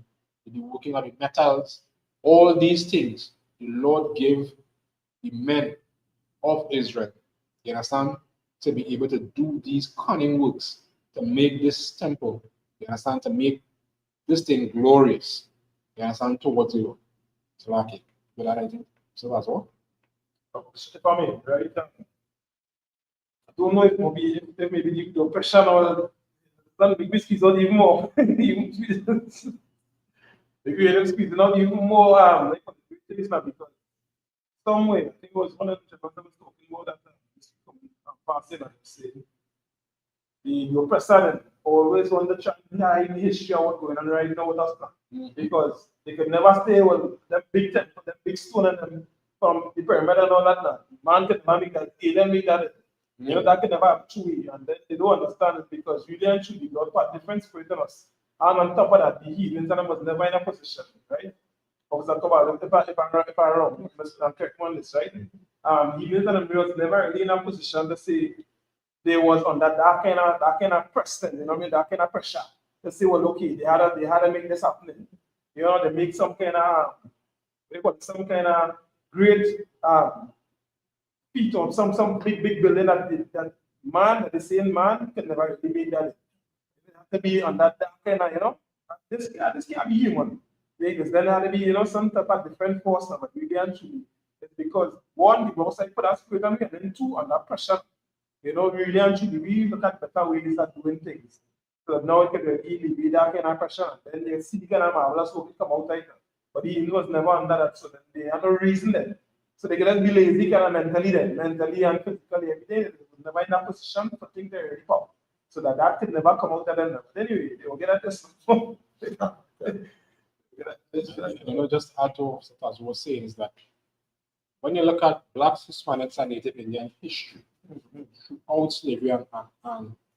[SPEAKER 3] working of the metals. All these things the Lord gave the men of Israel, you understand, to be able to do these cunning works, to make this temple, you understand, to make this thing glorious, you understand, towards the Lord. So, okay, with that, I think. So that's all.
[SPEAKER 2] If I may, right? I don't know if maybe the oppression or the big biscuits not even more. Even the greatest squeeze not even more like because somewhere, I think it was one of the chapters was talking about that passing and saying the oppressor always want to try in the history of what's going on right now with us because they could never stay with that big temple, that big stone and them from the pyramid and all that. Man can make that alien make that. That can never happen truly, and then they don't understand it because really and truly God put different spirit in us. And on top of that, the heathens and was never in a position, right? Officer Tobago, if I'm wrong, I'm correct on this, right? Heathens and was never really in a position to say they was on that kind of pressing, that kind of pressure. To say, well, okay, they had to make this happening. They make some kind of great feat of some big building that the same man can never really make that. It has to be on that kind of, this can't be human. Because then it had to be, some type of different force, but really and truly. It's because one, the outside put that spirit on me, and then two, under pressure. Really and truly, we look at better ways of doing things. So now it can really be that kind of pressure. And then they see the kind of marvelous hope come out like that. But he was never under that, so then they have no reason then. So they can be lazy kind of mentally and physically every day. They will never in that position for things they're ready for. So that could never come out of them. But anyway, they will get at this.
[SPEAKER 3] Just add to what Satan was saying is that when you look at Blacks, Hispanics, and Native Indian history throughout slavery and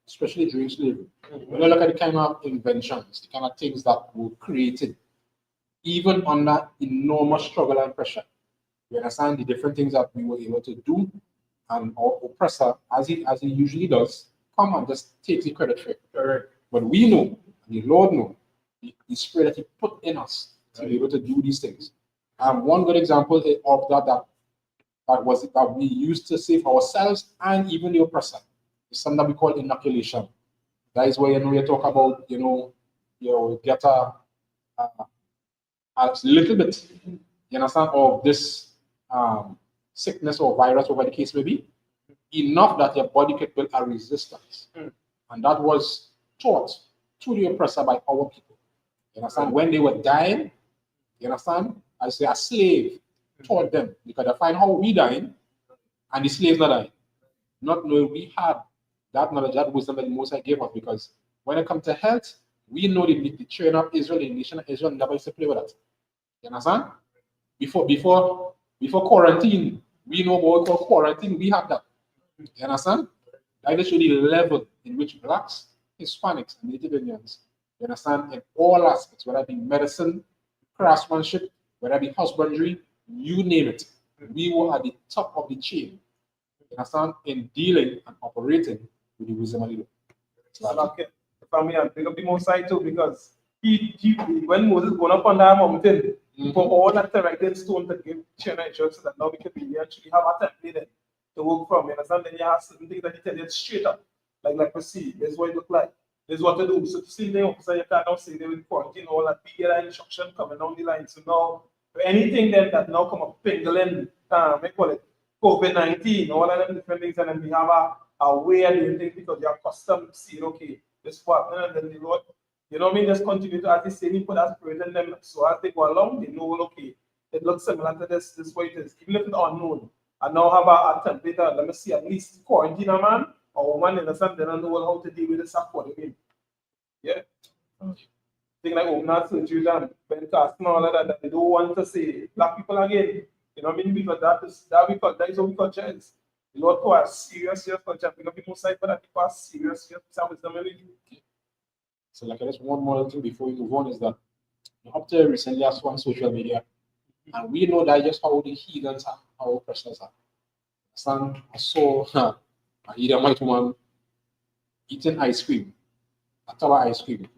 [SPEAKER 3] especially during slavery, when you look at the kind of inventions, the kind of things that were created, even under enormous struggle and pressure, you understand the different things that we were able to do, and our oppressor, as he usually does, come and just take the credit for it. But we know, the Lord knows, the spirit that he put in us to be able to do these things. And one good example of that we used to save ourselves and even the oppressor is something that we call inoculation. That is where you talk about get a little bit, you understand, of this sickness or virus, whatever the case may be, enough that your body could build a resistance. And that was taught to the oppressor by our people. You understand? When they were dying, you understand? I say a slave taught them because they find how we dying and the slaves not dying. Not knowing we had that knowledge, that wisdom that the Most High gave us, because when it comes to health, we know the children of Israel, the nation of Israel never used to play with that. You understand? Before quarantine, we know what we call quarantine, we have that. You understand? That is really the level in which blacks, Hispanics, and Native Indians, you understand, in all aspects, whether it be medicine, craftsmanship, whether it be husbandry, you name it. We were at the top of the chain, you understand, in dealing and operating with the wisdom and the law.
[SPEAKER 2] So okay. Family and pick up the most side too, because he when Moses going up on that mountain, he put all that erected stone to give China insurance so that now we can really actually have a template there to work from. You understand? Then you have certain things that he tell you straight up. Like we see, this is what it look like. This is what to do. So to see the officer, you can't now say they will quarantine all that big instruction coming down the line. So now anything then that now come up pingling, we call it COVID-19, all of them different things, and then we have a way of doing things because you're accustomed to see, okay, this what, and then the Lord, you know what I mean, just continue to, as they say, he put that spirit in them. So as they go along, they know, okay, it looks similar to this way it is, even if it's unknown. And now have a template, let me see, at least quarantine a man or woman in the sun, they don't know how to deal with this accordingly. Yeah. Things like open heart surgery and Pentecost and all of that, that they don't want to say black people again. You know what I mean? Because that is how we call chance. The Lord for us serious culture. Because people say that people are serious wisdom.
[SPEAKER 3] So like just one more thing before we move on is that up to recently I saw on social media, and we know that just how the heathens are, how oppressors are. Son, I saw a Edomite woman eating ice cream, a tower ice cream.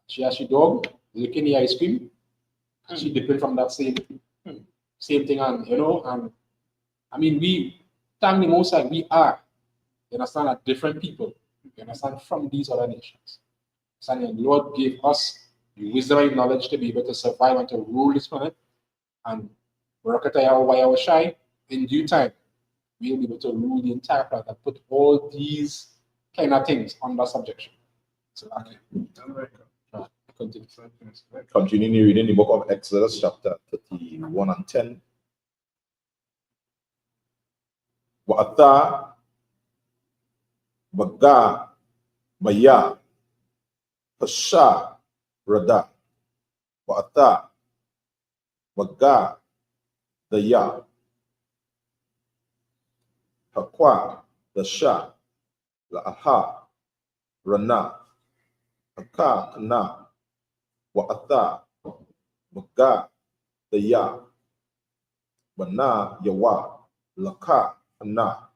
[SPEAKER 3] She has her dog licking the ice cream. She dipping from that same thing, and you know, and I mean, we thank the Most High, we are, you understand, are different people, you understand, from these other nations. So the Lord gave us the wisdom and knowledge to be able to survive and to rule this planet. And Barakataya in due time, we'll be able to rule the entire planet and put all these kind of things under subjection. So, okay. Continue.
[SPEAKER 4] Continuing reading the book of Exodus, chapter 31 and 10. Wa'ata baga maya pasha rada wa'ata baga daya hakwa dasha la'aha rana haka kana wa'ata baga daya bana yawa laka kana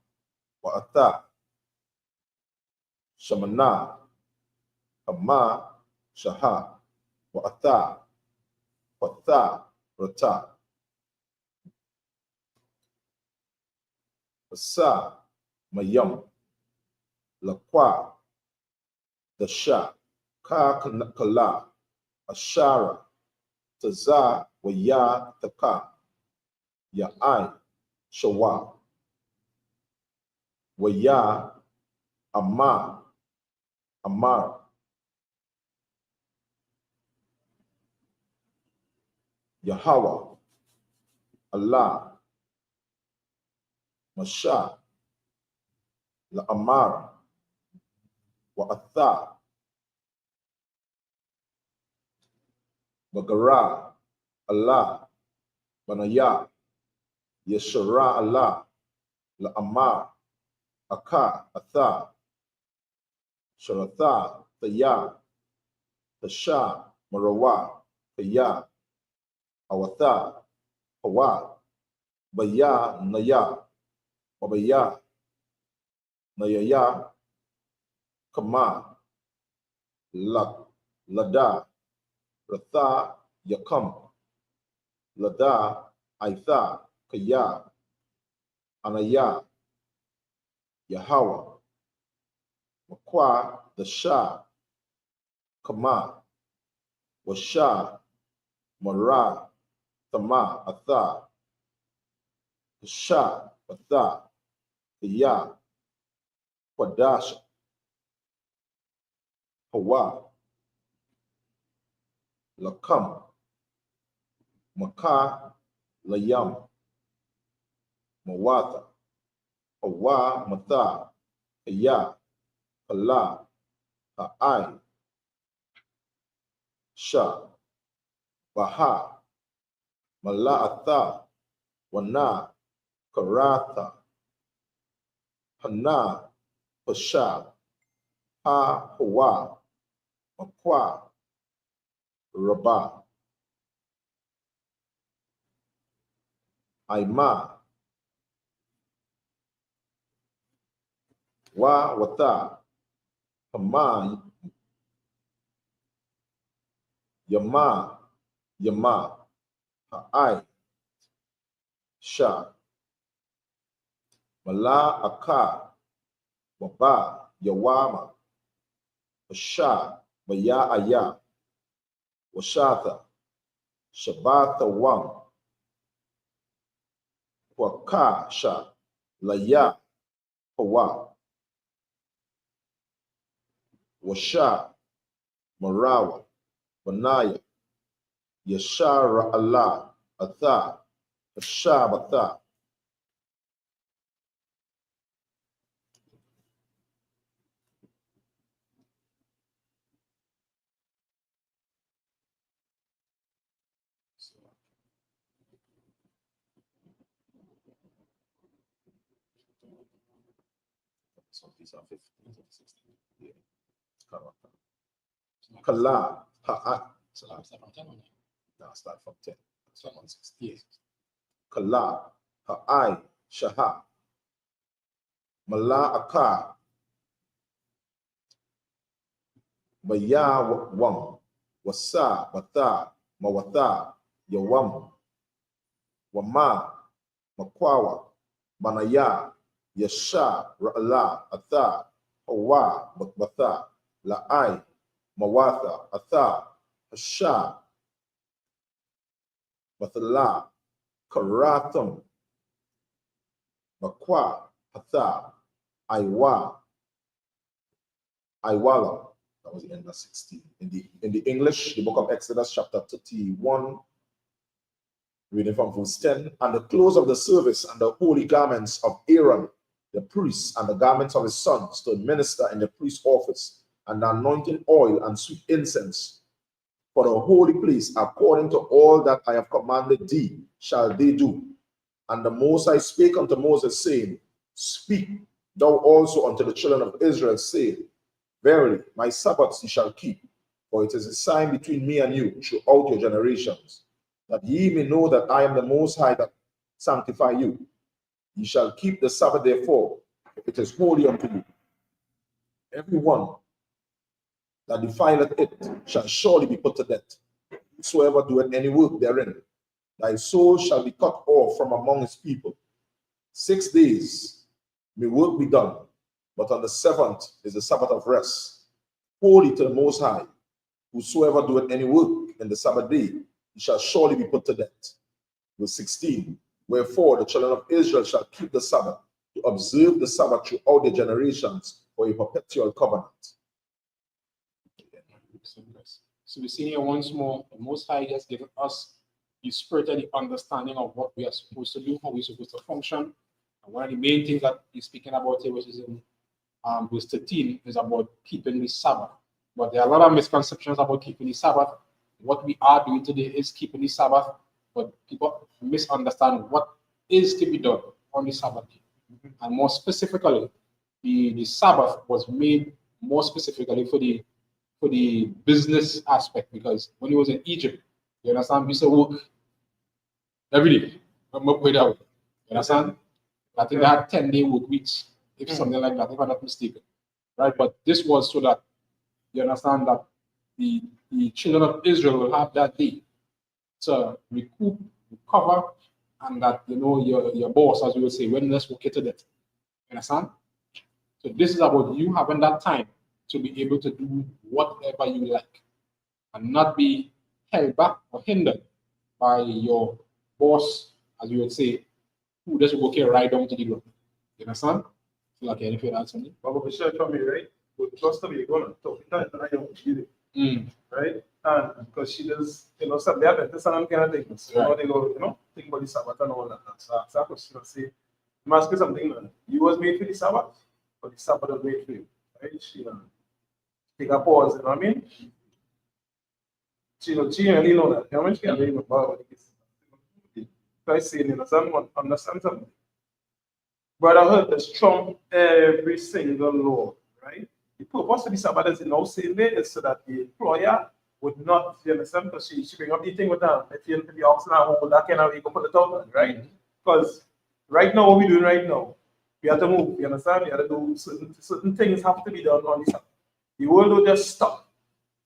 [SPEAKER 4] wa'ata shamana kama shaha wa'ata wa'ata rata sa mayam lakwa dasha ka kala ashara taza waya taka ya ai shawa waya amma amar Yahweh Allah Masha La Amar wa Atha Bagara Allah Banaya Yeshara Allah La Amar Aka Atha Sharatha Taya Tasha Marawa Kaya Awatha Hawa Baya Naya Wabaya Nayaya Kama Lak Lada Ratha Yakam Lada Aitha Kaya Anaya Yahawa Makwa Dasha Kama Washa Mara Tama Atha Sha Atha Ya Quadash Hawa Lakam Maka Layam Mawata Hawa Mata Ya Kala Ha'ai Sha Baha Mala'atha Wana Karatha Hana Pasha, Ha, Hawa, Makwa, Rabah, Aima, Wa, Wata, Hama, Yama, Yama, Ha'ai, Sha, Mala, Aka, Waba, Yawama, Asha, Maya, Aya, Washatha, Shabbatha, Wam, Waka, Sha, Laya, Hawa, Washa, Marawa, Banaya, Yashara Allah, Atha, Ashabatha. So these are 15, 16. Yeah. Kala, Ha'a.
[SPEAKER 3] So I'm start from 10 or 9?
[SPEAKER 4] Now start from 10.
[SPEAKER 3] Start from 6. Yes.
[SPEAKER 4] Kala, Ha'ai, Shaha, Mala'aka, Maya Wam, Wasa, Bata, Mawata, Yawam, Wama, Makwawa, Manaya, Yasha, Ra'ala, Atha, Hawa, Bakbatha, La'ai, Mawatha, Atha, Hasha, Bathala, Karatham, Makwa, Hatha, Iwa, Iwala. That was the end of 16. In the English, the book of Exodus, chapter 31, reading from verse 10. And the clothes of the service and the holy garments of Aaron, the priest, and the garments of his sons to minister in the priest's office, and the anointing oil and sweet incense for the holy place, according to all that I have commanded thee, shall they do. And the Most High spake unto Moses, saying, Speak thou also unto the children of Israel, saying, Verily, my Sabbaths ye shall keep, for it is a sign between me and you throughout your generations, that ye may know that I am the Most High that sanctify you. Ye shall keep the Sabbath therefore, if it is holy unto you. Every one that defileth it shall surely be put to death. Whosoever doeth any work therein, thy soul shall be cut off from among his people. 6 days may work be done, but on the 7th is the Sabbath of rest, holy to the Most High. Whosoever doeth any work in the Sabbath day, he shall surely be put to death. Verse 16. Wherefore the children of Israel shall keep the Sabbath, to observe the Sabbath throughout their generations, for a perpetual covenant.
[SPEAKER 3] So we see here once more, the Most High has given us the spirit and the understanding of what we are supposed to do, how we're supposed to function. And one of the main things that he's speaking about here, which is in verse 13, is about keeping the Sabbath. But there are a lot of misconceptions about keeping the Sabbath. What we are doing today is keeping the Sabbath, but people misunderstand what is to be done on the Sabbath day. And more specifically, the Sabbath was made more specifically for the business aspect, because when he was in Egypt, you understand, we used to work every day. I'm up with that. You understand? I think they had 10-day work weeks, if something like that, if I'm not mistaken. Right? But this was so that you understand that the children of Israel will have that day to recoup, recover, and that your boss, as you would say, when let's work it to death. You understand? So this is about you having that time to be able to do whatever you like and not be held back or hindered by your boss, as you would say, who doesn't work here right down to the ground. You understand? So like anything else on me?
[SPEAKER 2] But we share from me, right? But trust me, you're gonna talk that I don't do it. Right? And because she does, something happened, this kind of thing. So right. They go, think about the Sabbath and all that. So I question say, I'm asking something, man. You was made for the Sabbath, but the Sabbath was made for you. Right? Take a pause, you know what I mean? She really know that. How much can I even about it? So I say, understand something. brotherhood is trump every single law, right? The purpose of the Sabbath is in no same way is so that the employer would not, you understand, because she bring up the thing with them. If the oxen are hold that kind of way, go put it out, right? Because right now, what we're doing right now, we have to move, you understand? We have to do certain things have to be done on the Sabbath. The world will just stop.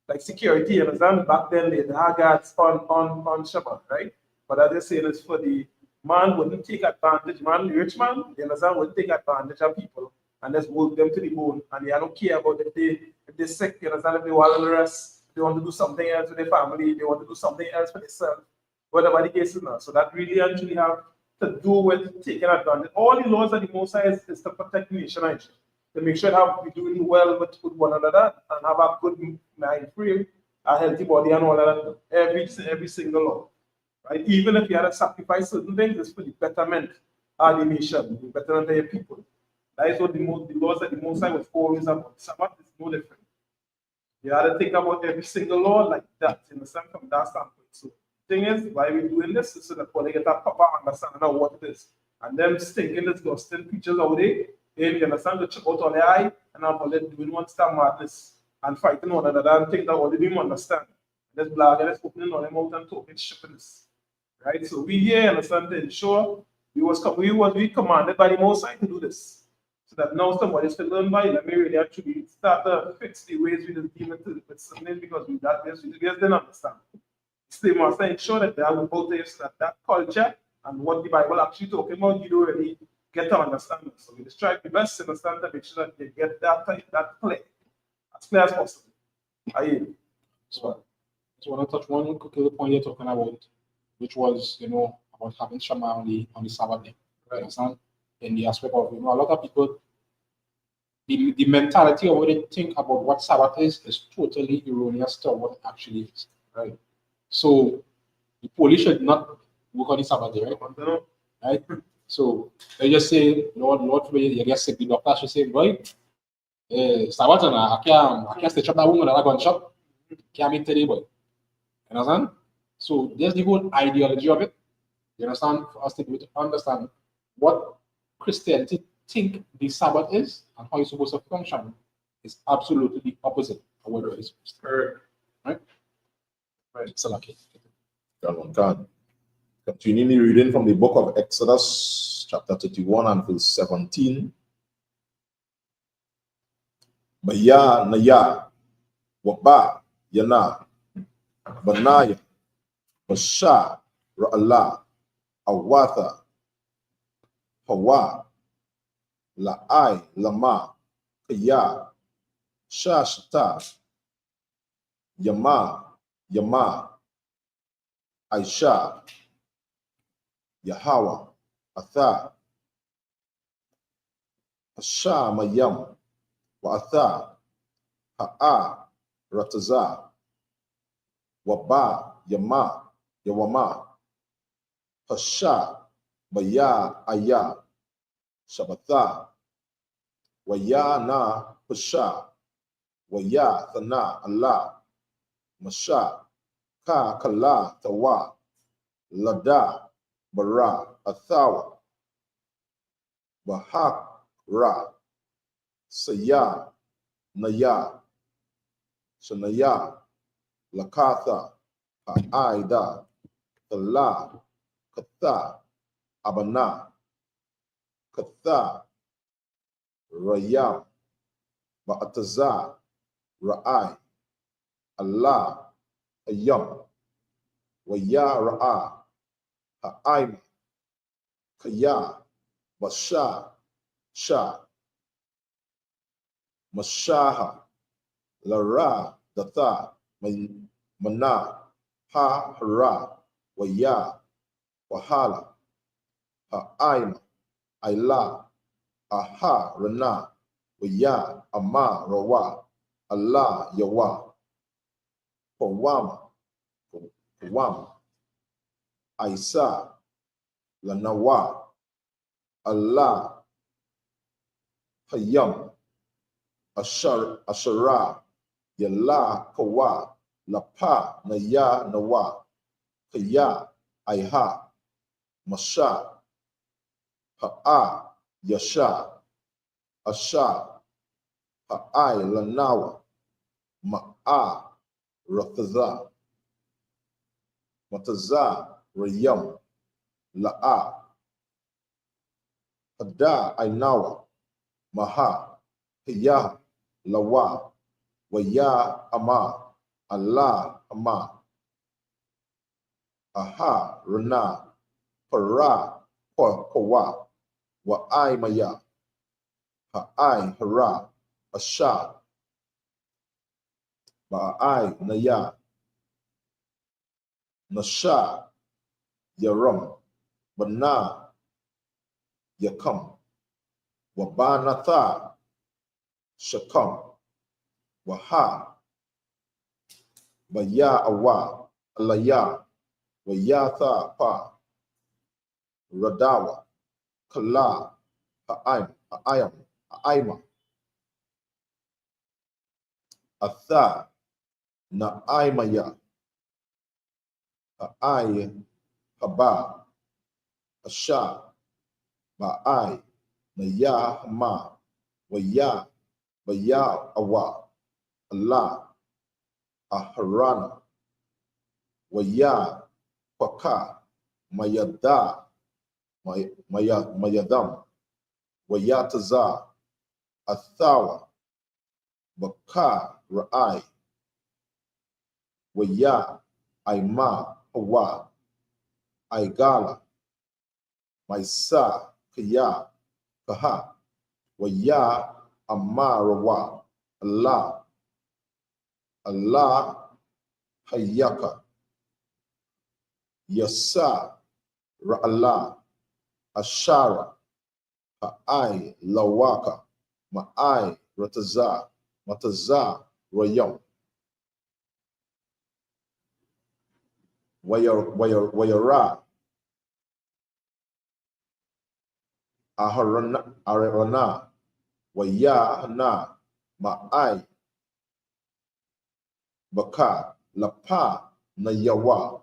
[SPEAKER 2] Like security, you understand? Back then they had guards on Shabbat, right? But as I say, it's for the man wouldn't take advantage, man, the rich man, you understand, would take advantage of people and just work them to the bone. And they don't care about if they're sick, you understand, if they want to rest, they want to do something else with their family, they want to do something else for themselves, whatever the case is now. So that really actually have to do with taking advantage. All the laws of the Most High is to protect the nation, actually. To make sure that we're doing well with one another and have a good mind frame, a healthy body and all of that. Every single law. Right? Even if you had to sacrifice certain things, it's for the betterment of the nation, the betterment of your people. That is what the laws that the Most High was always about. Sabbath is no different. You had to think about every single law like that, in the sense from that standpoint. So the thing is, why we're doing this is so that when they get a proper understanding of what it is. And them stinking, disgusting preachers out there, you understand, to check out all their eye and have all they doing one star madness and fighting one another and think that all they didn't understand. Let's blag and let's opening all them out and talking shitness. Right? So we here understand to ensure we commanded by the Most High to do this. So that now somebody's to learn by, let me really actually start to fix the ways we just deal with something because we just didn't understand. They must ensure that they are about this, that culture and what the Bible actually talking about, you don't really get to understand it. So we just try the best to understand to make sure that you get that clear as possible.
[SPEAKER 3] So I want to touch one quick little point you're talking about, which was, about having Shema on the Sabbath day. Right. You understand? In the aspect of, a lot of people, the mentality of what they think about what Sabbath is totally erroneous to what it actually is. Right? So the police should not work on the Sabbath day, right? Right? So they just say, Lord, you get sick. The doctor should say, boy, Sabbath, I can't stitch up that woman that I gunshot. Can't make today, boy. You understand? So there's the whole ideology of it. You understand? For us to be able to understand what Christianity think the Sabbath is and how it's supposed to function is absolutely the opposite of what it is supposed to. Right? Right. So lucky.
[SPEAKER 4] God. Continuing reading from the book of Exodus, chapter 31 and verse 17. Baya Naya, Waba Yana, Banaya, Basha, Ra'ala, Awatha, Hawa, La'ai, Lama, Kaya, Shashta, Yama, Aisha, Yahawa, Atha, Asha Mayam, Wa Atha, Ha'a, Rataza, Waba, Yawama, Hasha, Baya, Aya, Shabatha, Waya na Pasha, Waya Thana Allah, Masha, Ka Kala Tawa, Lada, Bara, Athawa, Bahak Ra, Saya, Naya, Shanaya, Lakatha, Aida, Tala, Katha, Abana, Katha, Rayam, Ba'ataza, Ra'ai, Allah, Ayam, Waya Ra'a, Ha'aim, Kaya, Basha, Sha, Mashaha, Lara, Datha, Mana, Ha, Hara, Waya, Wahala, Ha'aim, Ayla, Aha, Rana, Waya, Ama, Rawa, Allah, Yawa, Pawama, Aisa, Lanawa, Allah, Hayam, Ashara, Yalla, Kawa, Lapa, Naya, Nawa, Kaya, Aiha, Masha, Ha'a, Yasha, Asha, Ha'ai, Lanawa, Ma'a, Rathaza, Mataza, Rayam, La'a, Hada, Ainawa, Maha, Hiya, Lawa, Waya, Ama, Allah, Ama, Aha, Rana, Para, Kawa, Wa'ai, Maya, Ha'ai, Hara, Asha, Ba'ai, Naya, Nasha, Yaram, Bana, Yakam, Wabanatha, Shakam, Waha, Baya Awa, Alaya, Wayatha Pa, Radawa, Kala, Ha'ayam, Ha'ayma, Atha, Na'aymaya, Ha'ay, Haba, Asha, Ba'ai, Naya, Ma, Waya, Baya Awa, Allah, Aharana, Waya, Paka, Mayada, Mayadam, Wayataza, Athawa, Baka, Ra'ai, Waya, Aima, Hawa, Aigala, Maisa, Kaya, Kaha, Waya, Amarawa, Allah, Allah, Hayaka, Yasa, Ra'ala, Ashara, Ha'ai, Lawaka, Ma'ai, Rataza, Mataza, Rayam, Wayara, Aharana, Wayahana, Ma'ai, Baka, Lapa, Nayawa,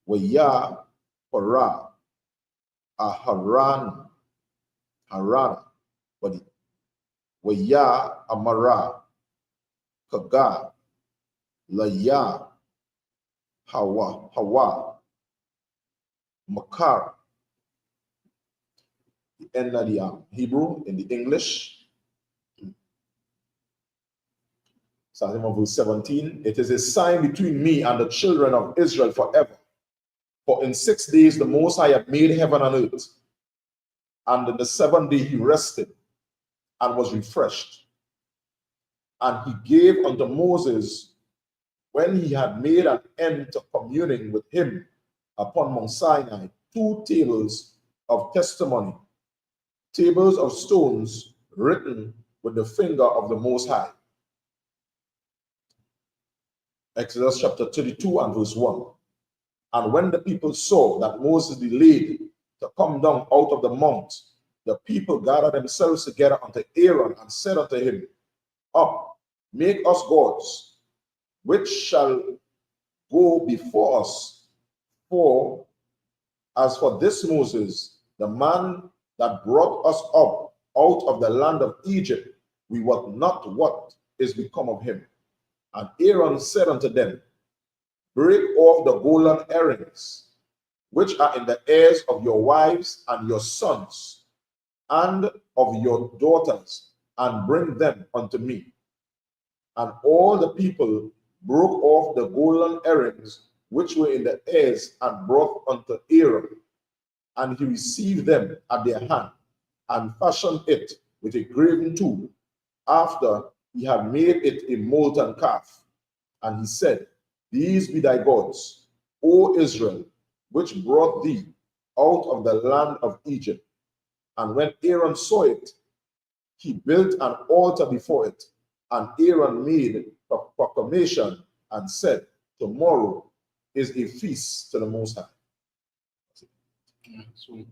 [SPEAKER 4] Waya, Para, Aharan, Haran, Waya, Amara, Kaga, Laya, Hawa, Makar. The end of the Hebrew in the English. Starting from verse 17, it is a sign between me and the children of Israel forever. For in 6 days the Most High had made heaven and earth, and in the 7th day he rested and was refreshed. And he gave unto Moses, when he had made an end to communing with him upon Mount Sinai, 2 tables of testimony, tables of stones written with the finger of the Most High. Exodus chapter 32 and verse 1. And when the people saw that Moses delayed to come down out of the mount, the people gathered themselves together unto Aaron and said unto him, Up, make us gods, which shall go before us. For as for this Moses, the man that brought us up out of the land of Egypt, we wot not what is become of him. And Aaron said unto them, Break off the golden earrings, which are in the ears of your wives and your sons, and of your daughters, and bring them unto me. And all the people broke off the golden earrings which were in the ears, and brought unto Aaron. And he received them at their hand, and fashioned it with a graven tool, after he had made it a molten calf. And he said, These be thy gods, O Israel, which brought thee out of the land of Egypt. And when Aaron saw it, he built an altar before it. And Aaron made a proclamation and said, Tomorrow is a feast to the Most High.
[SPEAKER 3] So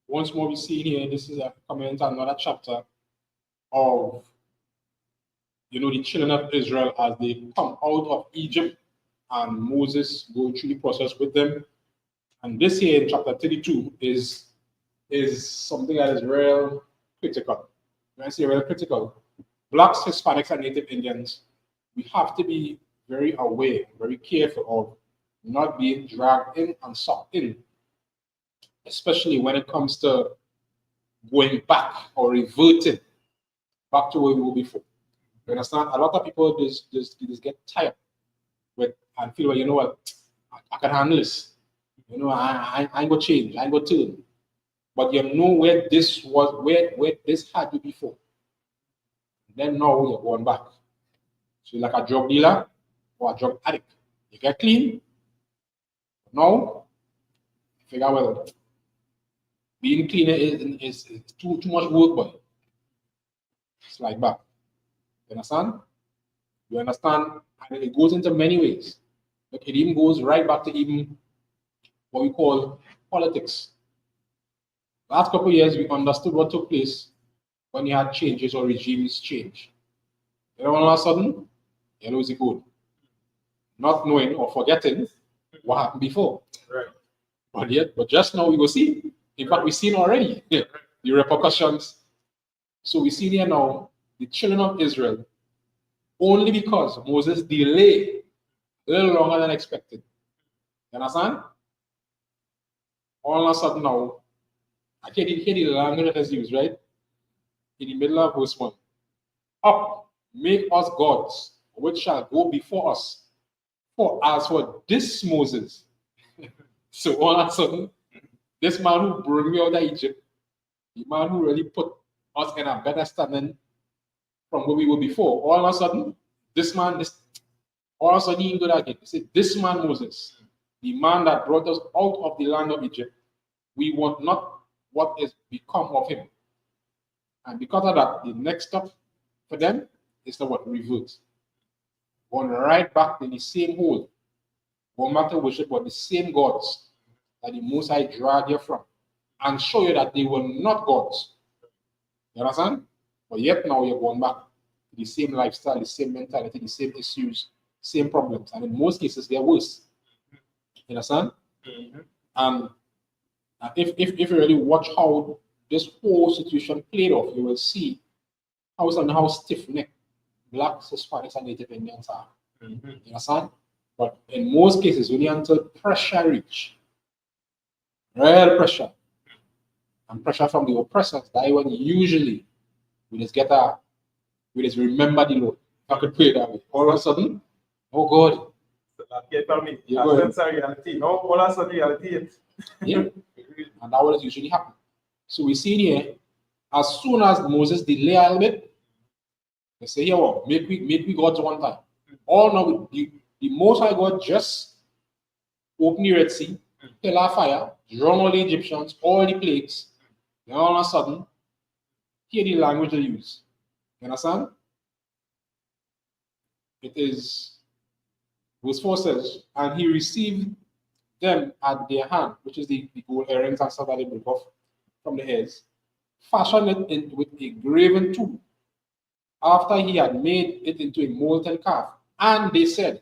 [SPEAKER 3] once more we see here, this is a comment on another chapter of, the children of Israel as they come out of Egypt and Moses going through the process with them. And this here in chapter 32 is is something that is real critical. When I say real critical, blacks, Hispanics, and Native Indians, we have to be very aware, very careful of not being dragged in and sucked in, especially when it comes to going back or reverting back to where we were before. You understand? A lot of people just get tired with and feel, well, you know what, I can handle this. You know, I ain't gonna change, I ain't gonna turn. But you know where this was, where this had you before. Then now you're going back. So you're like a drug dealer or a drug addict. You get clean. Now, figure out well, being clean is too much work, but it's like that. You understand? You understand? And it goes into many ways. Like it even goes right back to even what we call politics. Last couple of years, we understood what took place when you had changes or regimes change. You know, all of a sudden, you lose the code. Not knowing or forgetting what happened before.
[SPEAKER 2] Right.
[SPEAKER 3] But just now we will see. In fact, we've seen already the repercussions. So we see here now the children of Israel only because Moses delayed a little longer than expected. You understand? All of a sudden now, I can't hear the language that is used, right? In the middle of verse 1. Up, make us gods, which shall go before us. For as for this Moses, so all of a sudden, this man who brought me out of Egypt, the man who really put us in a better standing from where we were before, all of a sudden, all of a sudden he ain't good again. He said, this man Moses, the man that brought us out of the land of Egypt, we want not what is become of him. And because of that, the next step for them is to what? Revert. Going right back in the same hole. Going back to worship what the same gods that the Most High dragged you from. And show you that they were not gods. You understand? But yet now you're going back to the same lifestyle, the same mentality, the same issues, same problems. And in most cases, they're worse. You understand?
[SPEAKER 2] Mm-hmm.
[SPEAKER 3] And if you really watch how this whole situation played off, you will see how stiff-necked blacks, Hispanics, and Native Indians are.
[SPEAKER 2] Mm-hmm.
[SPEAKER 3] You understand? But in most cases, when you enter pressure reach, real pressure, and pressure from the oppressors, that when usually we just remember the Lord. If I could put it that way. All of a sudden, oh God.
[SPEAKER 2] Tell me,
[SPEAKER 3] Yeah,
[SPEAKER 2] that's reality. No, all of a sudden reality.
[SPEAKER 3] Yeah. And that will usually happen. So we see here, as soon as Moses delay a little bit, they say, yeah, well, make we gods one time. All now the Most High God just open the Red Sea, pillar fire, drown all the Egyptians, all the plagues. Then all of a sudden, hear the language they use. You understand? It is, verse 4 says, and he received them at their hand, which is the gold earrings and stuff that they broke off from the heads, fashioned it with a graven tool, after he had made it into a molten calf. And they said,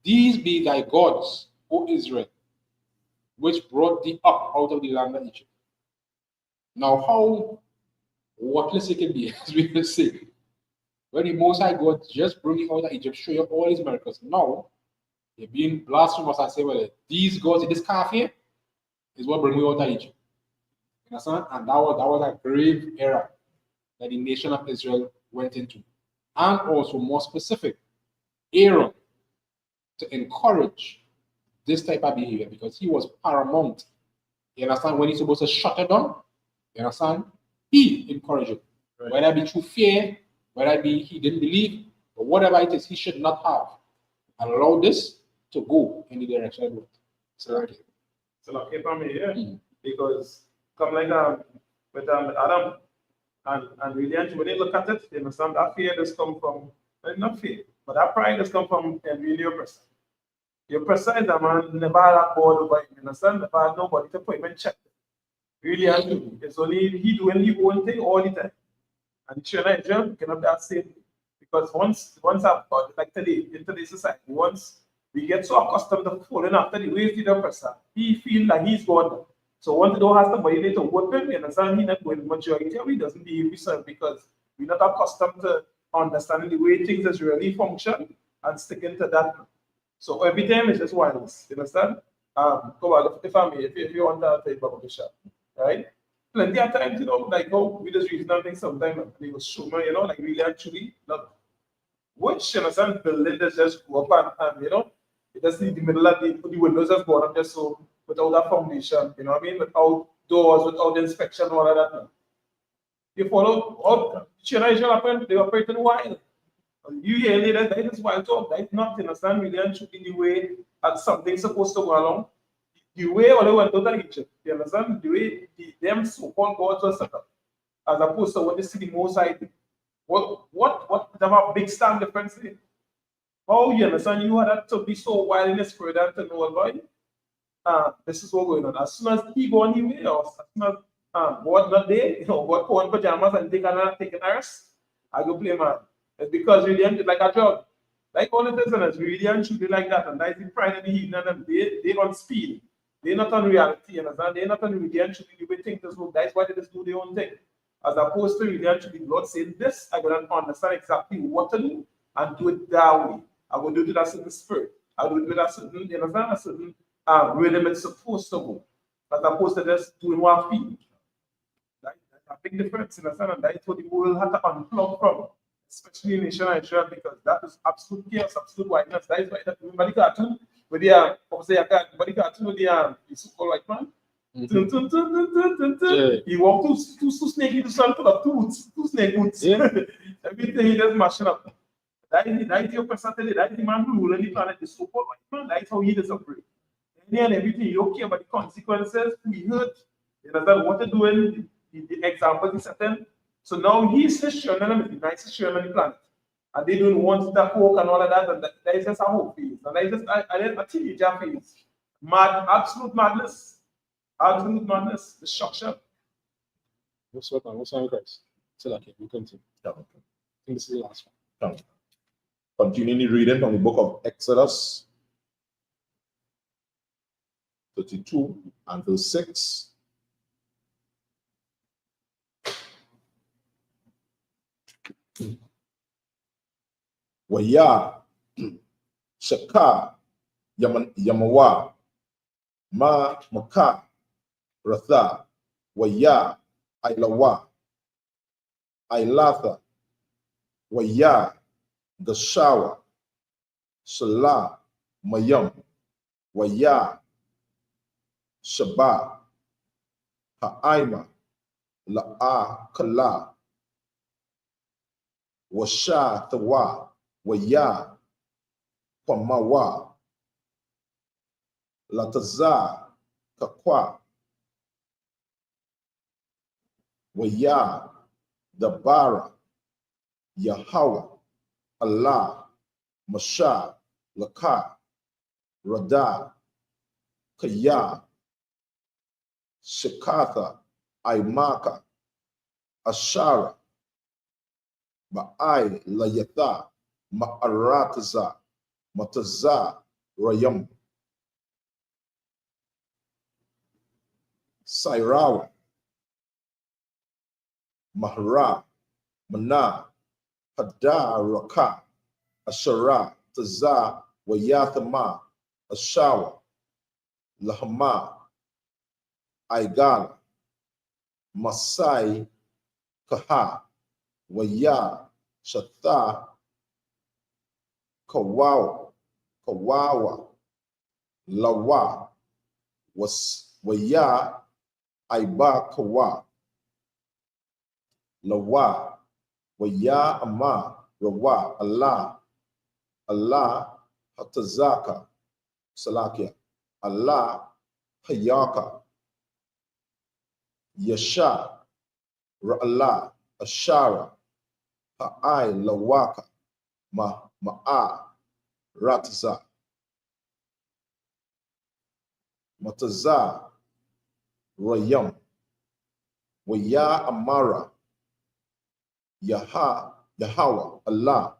[SPEAKER 3] these be thy gods, O Israel, which brought thee up out of the land of Egypt. Now, how worthless it can be, as we will say, when the Most High God just bring you out of Egypt, show you all his miracles. Now, they're being blasphemous and say, well, these gods, this calf here, is what bring you out of Egypt. You understand? And that was a grave error that the nation of Israel went into. And also, more specific, Aaron, to encourage this type of behavior because he was paramount. You understand? When he's supposed to shut it down, you understand? He encouraged it. Right. Whether it be through fear, whether it be he didn't believe, but whatever it is, he should not have allowed this to go in the direction of it. So,
[SPEAKER 2] keep on me here because come like with Adam and really when they look at it, they understand that fear does come from not fear, but that pride does come from really your person. Your person is a man never had board over him, you understand? Never had nobody to put him in check. Really, it's only he doing his own thing all the time. And children cannot that same because once I've got like today in today's society, once we get so accustomed to following after the ways the person, he feels like he's gone. So once the door has to violate a weapon, you understand, he not going majority of it doesn't behave himself because we're not accustomed to understanding the way things is really function and sticking to that. So every time it's just violence, you understand? Come on, if I may, if you want to take about the shot, right? Plenty of times, you know, like how we just reason things sometimes they will show me, you know, like really actually not which you understand building that just go up and you know, it just in the middle of the windows just go up just so without that foundation, you know what I mean? Without doors, without inspection, all of that. You follow all China happen, they operate in wild. You hear that is wild talk, that is not understand really and should be the way that something's supposed to go along. The way all went totally Egypt. You understand? The way them so-called gods were set up, as opposed to what they see the most side. What there are big stand difference in? How you understand you had to be so wild in the spirit and to know about this is what's going on. As soon as he go anywhere, or as soon as God not there, you know, God put on pajamas and take a rest, I go play man. It's because really it's like a job. Like all the listeners, really and truly like that, and that's the pride of the evening, and they on speed. They're not on reality, you understand? They're not on really and truly the way things work. That's why they just do their own thing. As opposed to really and truly God saying this, I'm gonna understand exactly what to do and do it that way. I'm gonna do it with a certain spirit. I will do it with a certain, you understand, a certain rhythm it's supposed to go. As opposed to just doing what I feel. That's a big difference, you understand? And that's what the world had to unplug from. Especially in Asia and Israel, because that is absolute chaos, absolute whiteness. That is why that everybody cartoon with the obviously everybody cartoon with the so-called white man. He walked two snake to sun full of two snake boots.
[SPEAKER 3] Yeah.
[SPEAKER 2] Everything he just mashing up. That is your personality, that is the man who ruling the planet, the so-called white man, that is how he does operate. And everything you don't care about the consequences, we hurt, you understand what to do in the examples he set them. So now he's just showing them the nicest showing on the planet. And they don't want that coke and all of that, and that is just a whole phase. And that is just a teenager phase. Mad, absolute madness. Absolute madness. Destruction.
[SPEAKER 3] What's on Christ? So that we continue.
[SPEAKER 4] Yeah.
[SPEAKER 3] I think this is the last one.
[SPEAKER 4] Continuing reading from the book of Exodus 32 and verse 6. Waya Shaka Yamawa Ma Maka Ratha Waya Ailawa Ailatha Waya Gashawa Salah Mayam Waya Shaba Ha'aima La'a Kala Washa Tawa Waya Kwamawa Lataza Kakwa Waya Dabara Yahweh Allah Masha Laka Rada Kaya Shikatha Aimaka Ashara Ba'ai Layatha Ma'arataza Mataza Rayam Sairawa Mahra Mana Hadaraka Ashara Taza Wayathama Ashawa Lahama Aigala Masai Kaha Waya Shatha Kawawa Lawa was Waya Aiba Kawa Lawa Waya Ama Rawa Allah Hatazaka Salakia Allah Hayaka Yasha Ra'ala Ashara Ha'ai Lawaka Ma'a Ratza Mataza Rayam Waya Amara Yahawa Allah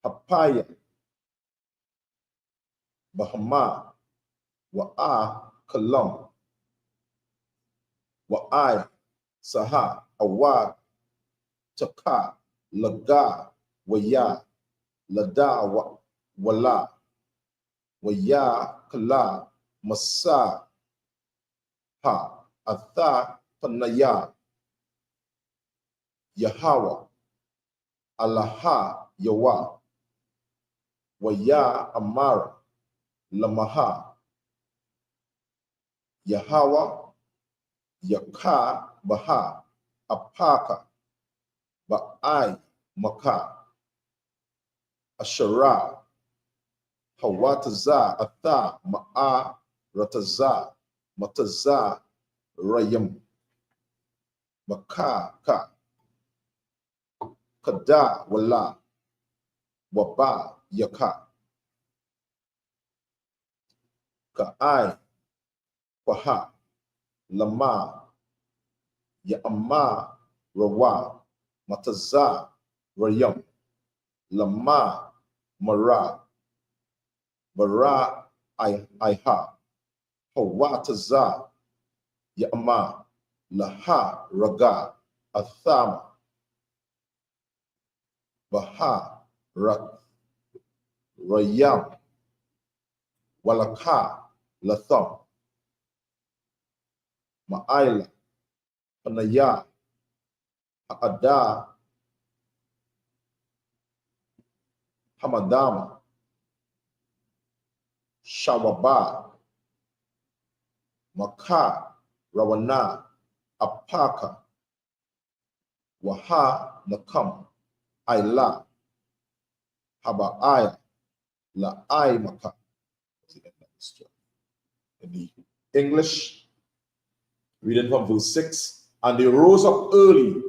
[SPEAKER 4] Hapaya Bahama Wa'a Kalam Wa'ai, Saha, Awad, Taka, Laga, Waya, Lada, Wala, Waya, Kala, Masa, Ha, Atha, Panaya, Yahawa, Allaha, Yawa, Waya, Amara, Lamaha, Yahawa, Yaka, Baha, Apaka, Ba'ai, Maka, Ashara, Hawataza, Atha, Ma'a, Rataza, Mataza, Rayam, Maka, Ka, Kada, Wala, Waba, Yaka, Ka'ai, Paha, Lama, Ya'ama, Rawa, Mataza, Rayam, Lama, Mara, Bara, Iha, Hawataza, Ya'ama, Laha, Raga, Athama, Baha, Rayam, Walaka, Latham, Ma'aila, Panaya, Ha'ada, Hamadama, Shawaba, Maka, Rawana, Apaka, Waha, Nakam, Aila, Haba'aya, La'ai Maka. In the English, reading from verse 6, and they rose up early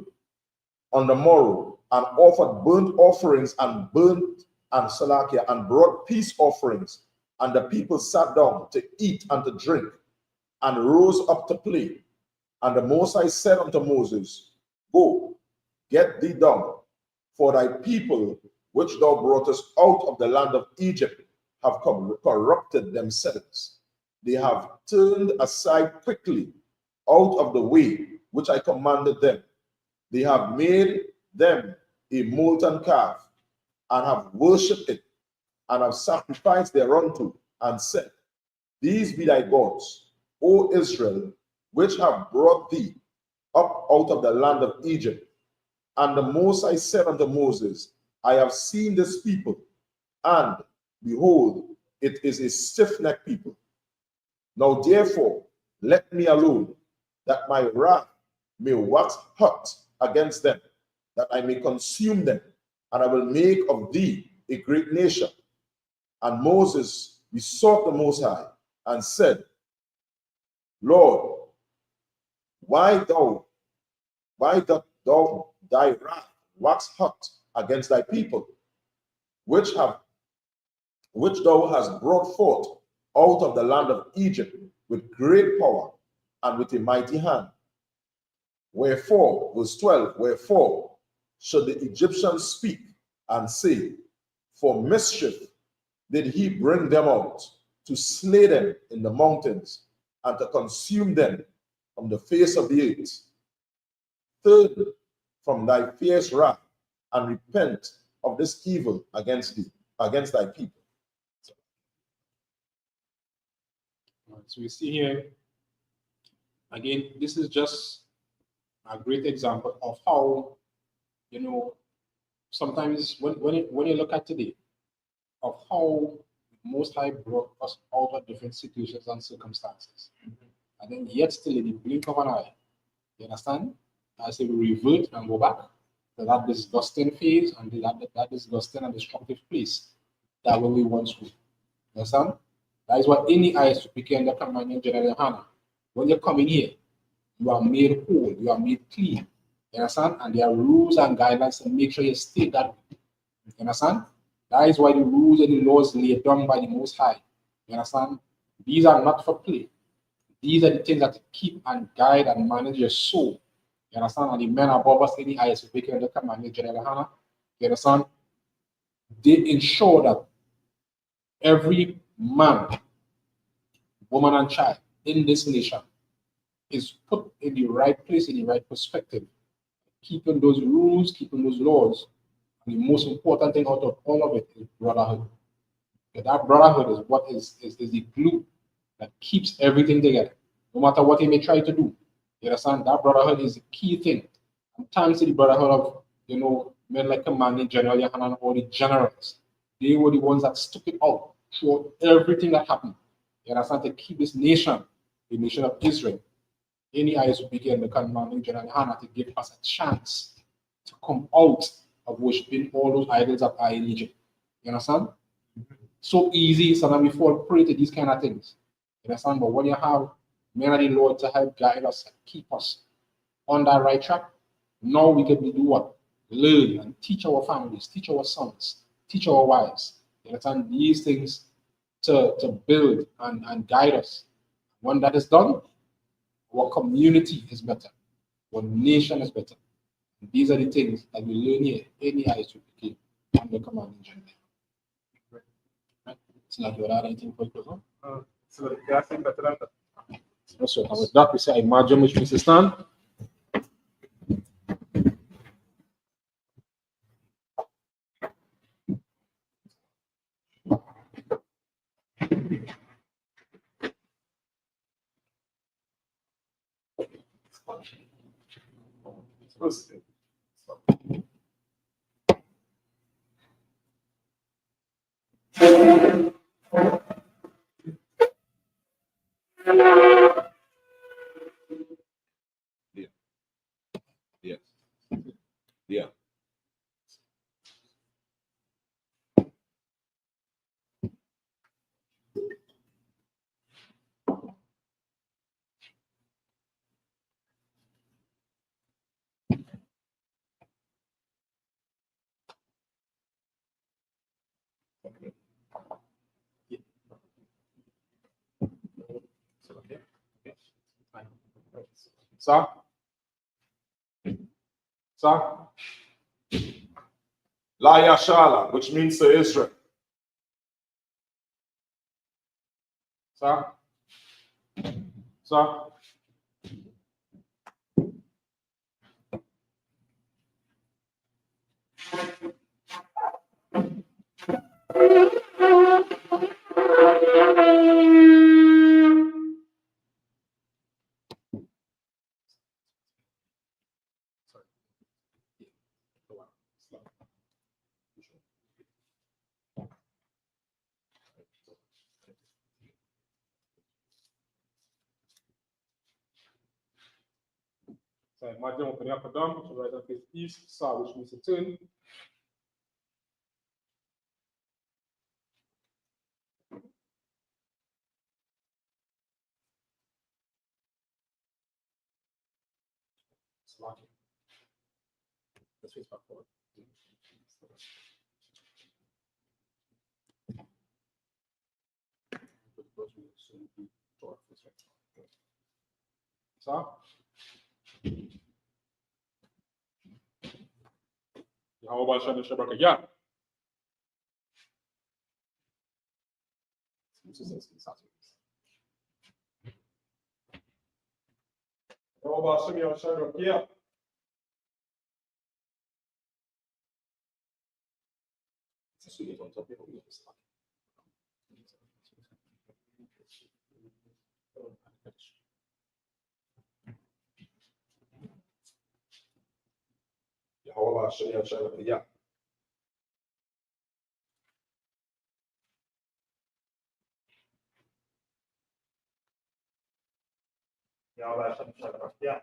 [SPEAKER 4] on the morrow and offered burnt offerings and salakia and brought peace offerings. And the people sat down to eat and to drink and rose up to play. And the Most High said unto Moses, Go, get thee down, for thy people which thou broughtest out of the land of Egypt have corrupted themselves. They have turned aside quickly out of the way which I commanded them. They have made them a molten calf and have worshipped it and have sacrificed thereunto and said, These be thy gods, O Israel, which have brought thee up out of the land of Egypt. And the Most High said unto Moses, I have seen this people, and behold, it is a stiff-necked people. Now therefore, let me alone, that my wrath may wax hot against them, that I may consume them, and I will make of thee a great nation. And Moses besought the Most High, and said, Lord, why doth thou thy wrath wax hot against thy people, which thou hast brought forth out of the land of Egypt with great power and with a mighty hand? Wherefore, verse 12, wherefore should the Egyptians speak and say, For mischief did he bring them out, to slay them in the mountains, and to consume them from the face of the earth? Turn from thy fierce wrath, and repent of this evil against thee, against thy people.
[SPEAKER 3] So we see here, again, this is just a great example of how, sometimes when you look at today, of how Most High brought us out of different situations and circumstances. And then yet still in the blink of an eye, you understand? As if we revert and go back to that disgusting phase and that disgusting and destructive place that when we once were. You understand? That is what any Isupk became the commanding general Hannah. When you come in here, you are made whole, you are made clean. You understand? And there are rules and guidelines to make sure you stay that way. You understand? That is why the rules and the laws laid down by the Most High. You understand? These are not for play. These are the things that keep and guide and manage your soul. You understand? And the men above us, any Isupk became the commanding general Hannah. You understand? They ensure that every man, woman, and child in this nation, is put in the right place, in the right perspective, keeping those rules, keeping those laws. And the most important thing out of all of it is brotherhood. Okay, that brotherhood is what is the glue that keeps everything together, no matter what he may try to do. You understand? That brotherhood is the key thing. Sometimes the brotherhood of, men like Commanding General Yahan and all the generals, they were the ones that stuck it out throughout everything that happened. You understand? To keep this nation, the nation of Israel, any Isupk and the Commanding General Yahan to give us a chance to come out of worshiping all those idols that are in Egypt. You understand? So easy, sometimes we fall prey to these kind of things. You understand? But when you have men of the Lord to help guide us and keep us on that right track, now we can do what? Learn and teach our families, teach our sons, teach our wives. You understand? These things to build and guide us. When that is done, our community is better, our nation is better. And these are the things that we learn here, any Isupk and the Commanding General. Right? So like you add anything for it,
[SPEAKER 2] So the gas is better than that.
[SPEAKER 3] so and with that we say imagine which means to stand.
[SPEAKER 4] Yes. Yeah.
[SPEAKER 1] Sir? Sir?
[SPEAKER 4] La Yashala, which means to Israel.
[SPEAKER 1] Sir? Sir? So imagine opening up a dam, so right hand face east, sir, which means to turn. Slocky. Let's face back forward. Sir? How about Shana Shabaka? Yeah.
[SPEAKER 2] How about Simeon Shadrach? Yeah.
[SPEAKER 4] Yehovah Shemel Shalakiyah.
[SPEAKER 2] Yahweh Shem Shadrach. Yeah.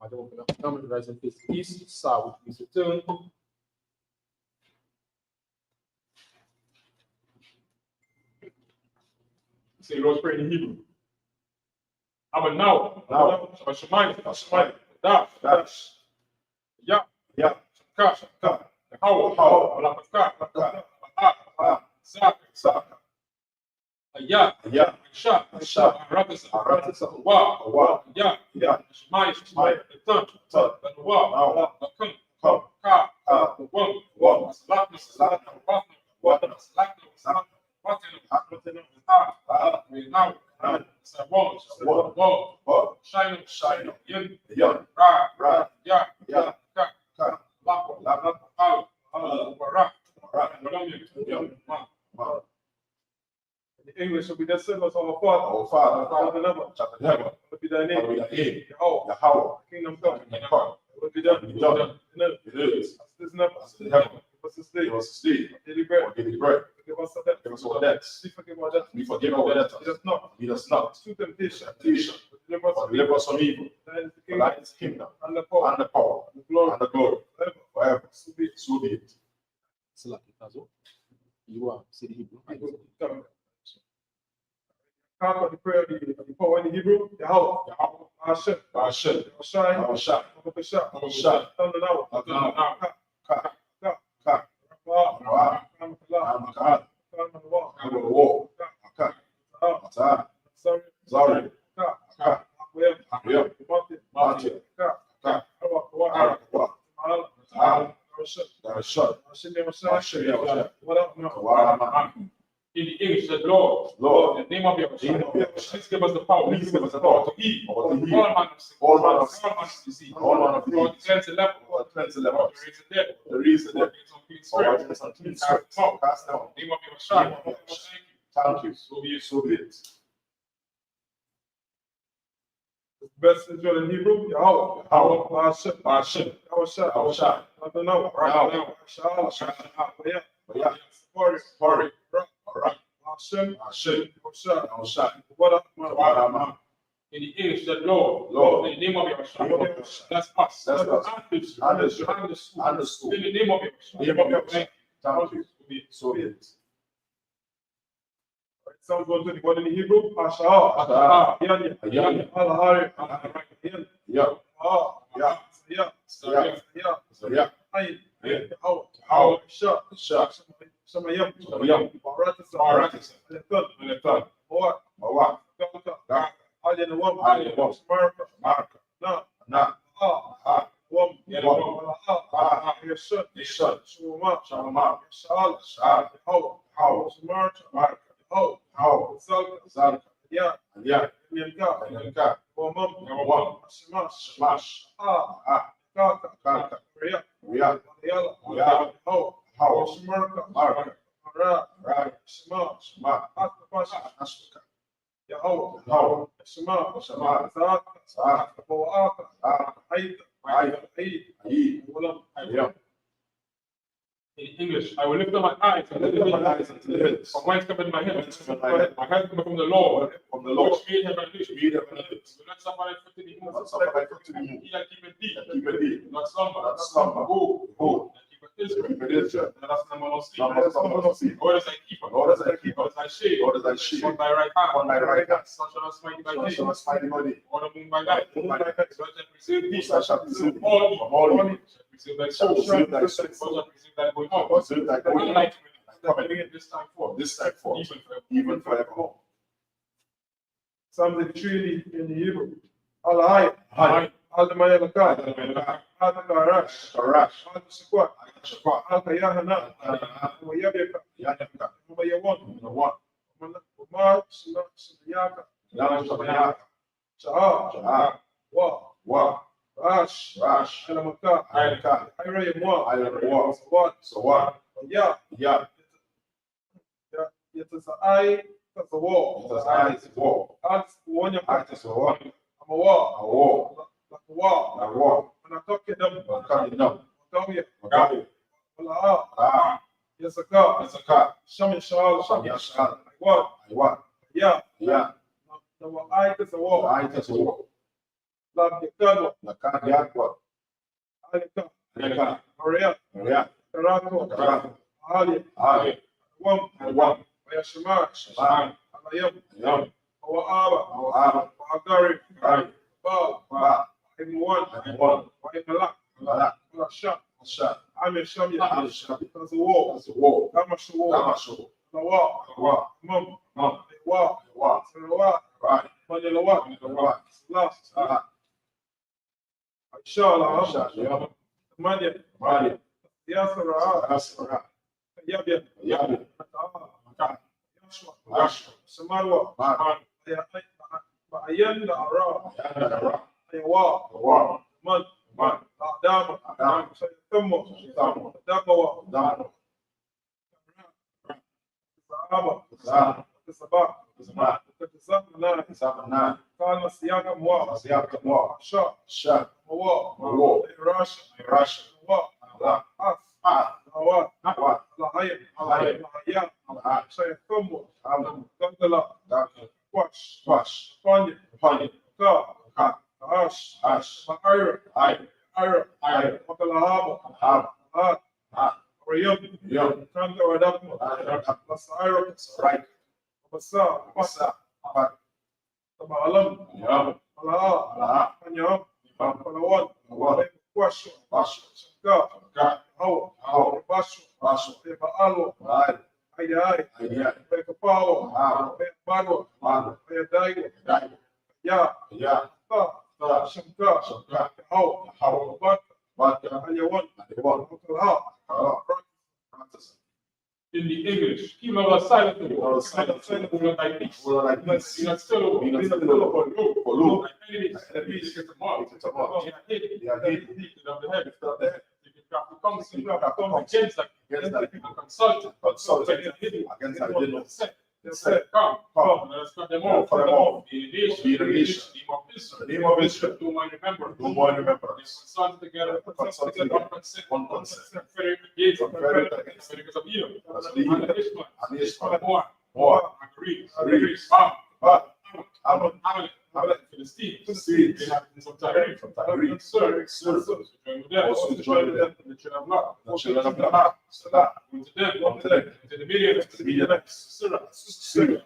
[SPEAKER 1] Imagine opening up a dam, right hand face east, sir, which means to turn. Say Lord's Prayer in Hebrew. I'm a now.
[SPEAKER 4] Now.
[SPEAKER 1] Shemai. Dash.
[SPEAKER 2] Ya,
[SPEAKER 4] Ya,
[SPEAKER 2] Ka,
[SPEAKER 4] Ka,
[SPEAKER 2] How, Alapaka, Zaka,
[SPEAKER 4] Saka,
[SPEAKER 2] Ya,
[SPEAKER 4] Ya,
[SPEAKER 2] Sha,
[SPEAKER 4] Sha,
[SPEAKER 2] Arakasa,
[SPEAKER 4] Aratasa,
[SPEAKER 2] Wa,
[SPEAKER 4] Wa,
[SPEAKER 2] Ya,
[SPEAKER 4] Ya,
[SPEAKER 2] Shmai,
[SPEAKER 4] Shmai,
[SPEAKER 2] Tan,
[SPEAKER 4] Tan,
[SPEAKER 2] Wa,
[SPEAKER 4] Wa,
[SPEAKER 2] Bakun,
[SPEAKER 4] Kam,
[SPEAKER 2] Ka,
[SPEAKER 4] Ka,
[SPEAKER 2] Wam,
[SPEAKER 4] Wam,
[SPEAKER 2] Salakna,
[SPEAKER 4] Salakna,
[SPEAKER 2] Watna,
[SPEAKER 4] Watna,
[SPEAKER 2] Salakna,
[SPEAKER 4] Salakna,
[SPEAKER 2] Watna,
[SPEAKER 4] Ah,
[SPEAKER 2] Now,
[SPEAKER 4] Now,
[SPEAKER 2] Sabon,
[SPEAKER 4] Sabon,
[SPEAKER 2] Wa,
[SPEAKER 4] Wa,
[SPEAKER 2] Shino,
[SPEAKER 4] Shino,
[SPEAKER 2] Yin,
[SPEAKER 4] Yan,
[SPEAKER 2] Ra,
[SPEAKER 4] Ra,
[SPEAKER 2] Ya,
[SPEAKER 4] Ya,
[SPEAKER 2] Ka,
[SPEAKER 4] Ka,
[SPEAKER 2] Lakwa,
[SPEAKER 4] Lakwa,
[SPEAKER 2] Al,
[SPEAKER 4] Al,
[SPEAKER 2] Barak,
[SPEAKER 4] Ra,
[SPEAKER 2] Walamian, Ma.
[SPEAKER 4] Ma,
[SPEAKER 2] In English, will be the same as our Father.
[SPEAKER 4] Our Father,
[SPEAKER 2] Father never.
[SPEAKER 4] chapter heaven,
[SPEAKER 2] Will be thy
[SPEAKER 4] Hallowed
[SPEAKER 2] name.
[SPEAKER 4] be thy name,
[SPEAKER 2] Yahweh.
[SPEAKER 4] Yahweh,
[SPEAKER 2] Kingdom come.
[SPEAKER 4] Kingdom come,
[SPEAKER 2] Will be done.
[SPEAKER 4] Will be done.
[SPEAKER 2] In earth.
[SPEAKER 4] it is,
[SPEAKER 2] As it is never.
[SPEAKER 4] as in heaven.
[SPEAKER 2] Give us this day.
[SPEAKER 4] Give us this day,
[SPEAKER 2] Daily bread.
[SPEAKER 4] our daily bread,
[SPEAKER 2] Forgive us our debts.
[SPEAKER 4] give us our debts,
[SPEAKER 2] We forgive our debts.
[SPEAKER 4] we forgive our
[SPEAKER 2] Lead
[SPEAKER 4] debtors,
[SPEAKER 2] us not
[SPEAKER 4] lead us not
[SPEAKER 2] to temptation.
[SPEAKER 4] temptation,
[SPEAKER 2] But deliver us
[SPEAKER 4] but
[SPEAKER 2] from
[SPEAKER 4] deliver us from evil.
[SPEAKER 2] Thine is the
[SPEAKER 4] For
[SPEAKER 2] kingdom
[SPEAKER 4] thine is the kingdom,
[SPEAKER 2] and the power
[SPEAKER 4] and the power,
[SPEAKER 2] and the glory
[SPEAKER 4] and the glory,
[SPEAKER 2] forever.
[SPEAKER 4] forever.
[SPEAKER 2] So be it.
[SPEAKER 4] So be it.
[SPEAKER 3] You are city Hebrew.
[SPEAKER 2] Come. Half of the prayer of the power in the Hebrew, Yahweh, Hashem,
[SPEAKER 4] Hashem,
[SPEAKER 2] Shai,
[SPEAKER 4] Hashem,
[SPEAKER 2] Babakasha,
[SPEAKER 4] Babakasha,
[SPEAKER 2] Tandanawa,
[SPEAKER 4] Tandanawa,
[SPEAKER 2] Ka,
[SPEAKER 4] Ka,
[SPEAKER 2] Ka,
[SPEAKER 4] Ka,
[SPEAKER 2] Ra,
[SPEAKER 4] Ra,
[SPEAKER 2] Kamakala,
[SPEAKER 4] Amakal,
[SPEAKER 2] Kamanawa,
[SPEAKER 4] Agawao,
[SPEAKER 2] Ka,
[SPEAKER 4] Aka, Mata,
[SPEAKER 2] Sorry,
[SPEAKER 4] Zari,
[SPEAKER 2] Ka,
[SPEAKER 4] Aka,
[SPEAKER 2] Akwem,
[SPEAKER 4] Akwem,
[SPEAKER 2] Mati,
[SPEAKER 4] Mati,
[SPEAKER 2] Ka,
[SPEAKER 4] Ka,
[SPEAKER 2] Awa,
[SPEAKER 4] Arakawa,
[SPEAKER 2] Mahal,
[SPEAKER 4] Mahal,
[SPEAKER 2] Hashem,
[SPEAKER 4] Darashad,
[SPEAKER 2] Hashem, Hashem,
[SPEAKER 4] Hashem, Hashem,
[SPEAKER 2] Wara,
[SPEAKER 4] Tawarama.
[SPEAKER 2] in the English, said, Lord,
[SPEAKER 4] Lord,
[SPEAKER 2] in the name of your
[SPEAKER 4] name of Yahushua.
[SPEAKER 2] please give us the power,
[SPEAKER 4] Please give us the power
[SPEAKER 2] to eat
[SPEAKER 4] or to eat
[SPEAKER 2] all manner of sin,
[SPEAKER 4] all manner of sin,
[SPEAKER 2] all manner of disease,
[SPEAKER 4] all manner of
[SPEAKER 2] Lord,
[SPEAKER 4] disease,
[SPEAKER 2] cleanse the leper,
[SPEAKER 4] Lord, cleanse the
[SPEAKER 2] Lord,
[SPEAKER 4] lepers,
[SPEAKER 2] raise the dead,
[SPEAKER 4] the reason
[SPEAKER 2] Lord,
[SPEAKER 4] that
[SPEAKER 2] raise unclean
[SPEAKER 4] our
[SPEAKER 2] spirit,
[SPEAKER 4] righteousness and clean spirits, cast down.
[SPEAKER 2] in the name of your Son,
[SPEAKER 4] Name of Yahushua.
[SPEAKER 2] thank you.
[SPEAKER 4] Thank you.
[SPEAKER 2] So be it.
[SPEAKER 4] So be it.
[SPEAKER 2] Best Israel in Hebrew, Yahweh,
[SPEAKER 4] Yahweh,
[SPEAKER 2] Hashem,
[SPEAKER 4] Hashem,
[SPEAKER 2] Yahushua,
[SPEAKER 4] Yahushua,
[SPEAKER 2] Adonai,
[SPEAKER 4] Now,
[SPEAKER 2] Shah,
[SPEAKER 4] Yah,
[SPEAKER 2] Yah, Safari,
[SPEAKER 4] Safari,
[SPEAKER 2] Ra,
[SPEAKER 4] Ra,
[SPEAKER 2] Hashem,
[SPEAKER 4] Hashem,
[SPEAKER 2] Yahushua,
[SPEAKER 4] Yahushua,
[SPEAKER 2] Wara,
[SPEAKER 4] Tawarama.
[SPEAKER 2] in the English, said, Lord,
[SPEAKER 4] Lord,
[SPEAKER 2] in the name of your
[SPEAKER 4] name of
[SPEAKER 2] Son,
[SPEAKER 4] Yahushua.
[SPEAKER 2] that's us,
[SPEAKER 4] That's us.
[SPEAKER 2] understood, in the name of your Son,
[SPEAKER 4] Name of Yahushua. Thank you.
[SPEAKER 2] So be it.
[SPEAKER 4] So be it.
[SPEAKER 2] Psalm 121 in the Hebrew, Ashah,
[SPEAKER 4] Ashah,
[SPEAKER 2] Yan,
[SPEAKER 4] Yan,
[SPEAKER 2] Al-Hari, Yan,
[SPEAKER 4] Yeah,
[SPEAKER 2] Ya,
[SPEAKER 4] Yeah,
[SPEAKER 2] Ya, Ya,
[SPEAKER 4] so yeah,
[SPEAKER 2] Ayin,
[SPEAKER 4] Yeah.
[SPEAKER 2] How,
[SPEAKER 4] How,
[SPEAKER 2] Shah,
[SPEAKER 4] Shah,
[SPEAKER 2] Shamayam,
[SPEAKER 4] Shamayam,
[SPEAKER 2] Baratasa,
[SPEAKER 4] Baratasa,
[SPEAKER 2] Aletan,
[SPEAKER 4] Aletan,
[SPEAKER 2] Mawat,
[SPEAKER 4] Mawa,
[SPEAKER 2] Gaka,
[SPEAKER 4] Gaka,
[SPEAKER 2] Alianawam,
[SPEAKER 4] Alianawam,
[SPEAKER 2] Marka,
[SPEAKER 4] Marka,
[SPEAKER 2] Na,
[SPEAKER 4] Na,
[SPEAKER 2] Ah, Wam,
[SPEAKER 4] Wam,
[SPEAKER 2] Yeshut,
[SPEAKER 4] Yeshut,
[SPEAKER 2] Shuma,
[SPEAKER 4] Shalama,
[SPEAKER 2] Shal,
[SPEAKER 4] Shal,
[SPEAKER 2] How,
[SPEAKER 4] How,
[SPEAKER 2] Marka,
[SPEAKER 4] Marka,
[SPEAKER 2] How,
[SPEAKER 4] How,
[SPEAKER 2] Zalka,
[SPEAKER 4] Zalka,
[SPEAKER 2] Ya,
[SPEAKER 4] Ya,
[SPEAKER 2] Yanka,
[SPEAKER 4] Yanka,
[SPEAKER 2] Wamam,
[SPEAKER 4] Wam,
[SPEAKER 2] Shimash,
[SPEAKER 4] Shmash,
[SPEAKER 2] Ah, Kaka,
[SPEAKER 4] Kaka,
[SPEAKER 2] Ria,
[SPEAKER 4] Ria,
[SPEAKER 2] Yala,
[SPEAKER 4] Ya,
[SPEAKER 2] How,
[SPEAKER 4] How,
[SPEAKER 2] Shimarka,
[SPEAKER 4] Marka,
[SPEAKER 2] Ra,
[SPEAKER 4] Ra,
[SPEAKER 2] Shema,
[SPEAKER 4] Shma,
[SPEAKER 2] Akpash,
[SPEAKER 4] Ashka,
[SPEAKER 2] Yahweh,
[SPEAKER 4] How,
[SPEAKER 2] Shema,
[SPEAKER 4] Shema,
[SPEAKER 2] Zaka,
[SPEAKER 4] Zaka,
[SPEAKER 2] Boaka,
[SPEAKER 4] Zaka,
[SPEAKER 2] Aida,
[SPEAKER 4] Aida,
[SPEAKER 2] Aid,
[SPEAKER 4] Ayi,
[SPEAKER 2] Walam.
[SPEAKER 4] Ayam.
[SPEAKER 2] In English, I will lift up my eyes and
[SPEAKER 4] Lift up my eyes unto the hills.
[SPEAKER 2] from whence cometh my help?
[SPEAKER 4] Whence cometh my help?
[SPEAKER 2] My help cometh from the Lord,
[SPEAKER 4] From the Lord,
[SPEAKER 2] which made heaven and earth.
[SPEAKER 4] made heaven and earth.
[SPEAKER 2] Do not suffer thy foot to be moved.
[SPEAKER 4] Not suffer thy foot to be moved.
[SPEAKER 2] He that keepeth thee,
[SPEAKER 4] That keepeth thee.
[SPEAKER 2] do not slumber,
[SPEAKER 4] Not slumber.
[SPEAKER 2] Go,
[SPEAKER 4] Go.
[SPEAKER 2] that keepeth Israel.
[SPEAKER 4] Keepeth Israel.
[SPEAKER 2] Let us number no sleep.
[SPEAKER 4] Number no sleep.
[SPEAKER 2] Lord is thy keeper.
[SPEAKER 4] Lord is thy keeper.
[SPEAKER 2] Lord is thy shade.
[SPEAKER 4] Lord is thy shield.
[SPEAKER 2] On thy right hand.
[SPEAKER 4] On thy right hand.
[SPEAKER 2] Sun shall not smite thee by
[SPEAKER 4] Sun
[SPEAKER 2] day.
[SPEAKER 4] shall not smite thee by day.
[SPEAKER 2] Or the moon by night.
[SPEAKER 4] Moon by night.
[SPEAKER 2] God shall preserve thee.
[SPEAKER 4] Thou shalt preserve thee
[SPEAKER 2] From all
[SPEAKER 4] from all
[SPEAKER 2] evil.
[SPEAKER 4] evil.
[SPEAKER 2] Shall preserve thy
[SPEAKER 4] Shall
[SPEAKER 2] soul.
[SPEAKER 4] preserve thy soul.
[SPEAKER 2] God shall preserve thy going out.
[SPEAKER 4] Preserve thy going
[SPEAKER 2] And
[SPEAKER 4] out.
[SPEAKER 2] thy coming in this time forth.
[SPEAKER 4] This time forth,
[SPEAKER 2] Even forever.
[SPEAKER 4] even forevermore.
[SPEAKER 2] Psalm 83 in the Hebrew. Alahai,
[SPEAKER 4] Hai,
[SPEAKER 2] Aldamaya Laka,
[SPEAKER 4] Adonai,
[SPEAKER 2] Adakarash,
[SPEAKER 4] Karash,
[SPEAKER 2] Adasakwa,
[SPEAKER 4] Shakwa,
[SPEAKER 2] Alkayahana, Mayabeka,
[SPEAKER 4] Yanaka,
[SPEAKER 2] Mayawan,
[SPEAKER 4] the one,
[SPEAKER 2] Umar, Sinayaka,
[SPEAKER 4] Yana Shabayaka,
[SPEAKER 2] Shah,
[SPEAKER 4] Shah,
[SPEAKER 2] Wa,
[SPEAKER 4] Rash,
[SPEAKER 2] Alamaka,
[SPEAKER 4] Ayaka,
[SPEAKER 2] Ira Yamwa,
[SPEAKER 4] Ayaka,
[SPEAKER 2] Sawat,
[SPEAKER 4] Sawan,
[SPEAKER 2] Ya,
[SPEAKER 4] Ya,
[SPEAKER 2] Yatasai, Tasawa,
[SPEAKER 4] the eyes war,
[SPEAKER 2] As Wanya,
[SPEAKER 4] Actus war,
[SPEAKER 2] Amawa,
[SPEAKER 4] a war,
[SPEAKER 2] Lakawa,
[SPEAKER 4] a war,
[SPEAKER 2] Manatoke them,
[SPEAKER 4] coming up,
[SPEAKER 2] Magawya,
[SPEAKER 4] Magabi,
[SPEAKER 2] Wala, Yasaka,
[SPEAKER 4] Asaka,
[SPEAKER 2] Shami Shal,
[SPEAKER 4] Yashan,
[SPEAKER 2] What,
[SPEAKER 4] Iwan,
[SPEAKER 2] Ya,
[SPEAKER 4] Ya,
[SPEAKER 2] Nawa Ai Tasawa,
[SPEAKER 4] Aitas war,
[SPEAKER 2] Lab Yakano,
[SPEAKER 4] Nakan Yakwa,
[SPEAKER 2] Alika,
[SPEAKER 4] Neka,
[SPEAKER 2] Maria,
[SPEAKER 4] Maria,
[SPEAKER 2] Karato,
[SPEAKER 4] Karan,
[SPEAKER 2] Ali,
[SPEAKER 4] Ali,
[SPEAKER 2] Wam,
[SPEAKER 4] Wan,
[SPEAKER 2] Wayashima,
[SPEAKER 4] Shaman,
[SPEAKER 2] Alayam,
[SPEAKER 4] Yam,
[SPEAKER 2] Awaba,
[SPEAKER 4] Awam,
[SPEAKER 2] Wagari,
[SPEAKER 4] Kari,
[SPEAKER 2] Ba,
[SPEAKER 4] Ba,
[SPEAKER 2] Ibn Wan,
[SPEAKER 4] Wan,
[SPEAKER 2] Ibn Malak, I'm a Shamia. That's a war. That's a war. Lawa. Mum. Wa. Right. Manila. Last. Inshallah. Mania. Yasara. Yabia. Samarwa. Ayan da Ara. Ayawa. Man. Adama. Saytammo. Damawa. Sahaba. Sabah. Zabna. Kalma siyaka mwa. Sha. Mawa. Rasha. Wa. Hawa. Lahaya. Saytammo. Dandala. Wash. Panya. Ka. Ash. Ira. Makalahaba. Riyam. Kanta Wadapma. Masaira. Masa. Tabalam. Alaha. Panyam. Palawan. Wash. Shaka. Hawa. Basho. Baalwa. Ayay. Kapawa. Badwa. Ayadaiwa. Ya. Shamka. Hawa. Bata. Ayawan.
[SPEAKER 3] In the English, keep our silent like this. We are still for low. Enemies get the mark. They are hit. Of the head. If you come against that, consult against that. Come, let's cut them off. The nation, the name of Israel. Do one remember. They consult together. One consent. Confederate against the because of Edom. And Ishmael. More. Agree. Amalek. Philistine. They have some Tyre. Also join with them. The children of God. Salah. To the Midianites. Syria.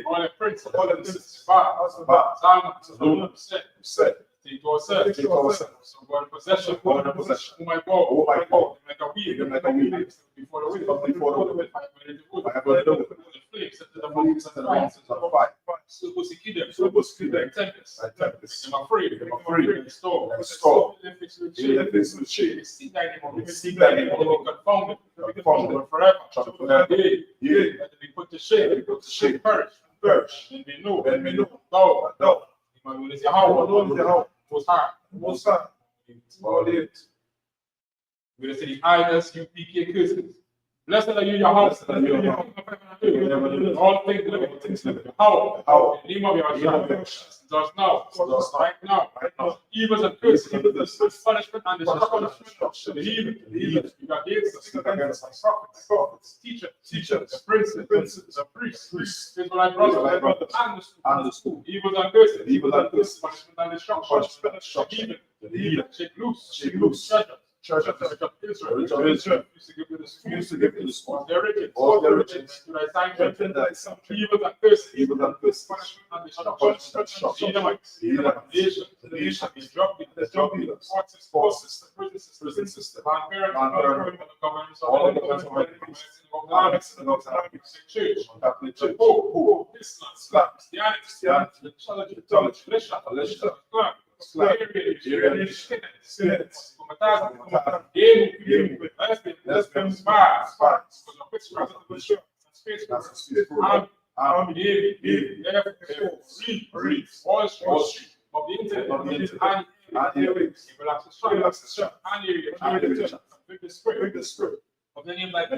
[SPEAKER 3] All the princes, take ourselves, so possession, who might go, make a wheel, before the wind, the flames, the mountains and the mountains of fire. So was the tempest, I'm afraid, the storm, if it's the shade, it's still confounded, forever, and we put the shade, perish, and we know, no. Most high. We're going to say the ISUPK curses. Blessed are you, Yahweh. All things live. How? In the name of Yahweh. Does now. Right now. Evils and curses. Punishment and destruction. The evil. You got against us. Prophets. Teachers. The princes. The priests. Israelite brothers. And the school. Evils and curses. Punishment and destruction. The evil. Shake loose. Church of Israel. Used to give to the school. All their riches. To thy sanctuary. Evil and curses. Punishment and destruction. The nation is drug dealers. Forces. Prison system. All the governments church. The Pope. Islam. The church. Lesbians, spies, Wall Street, of the internet, and the spirit. Of the name like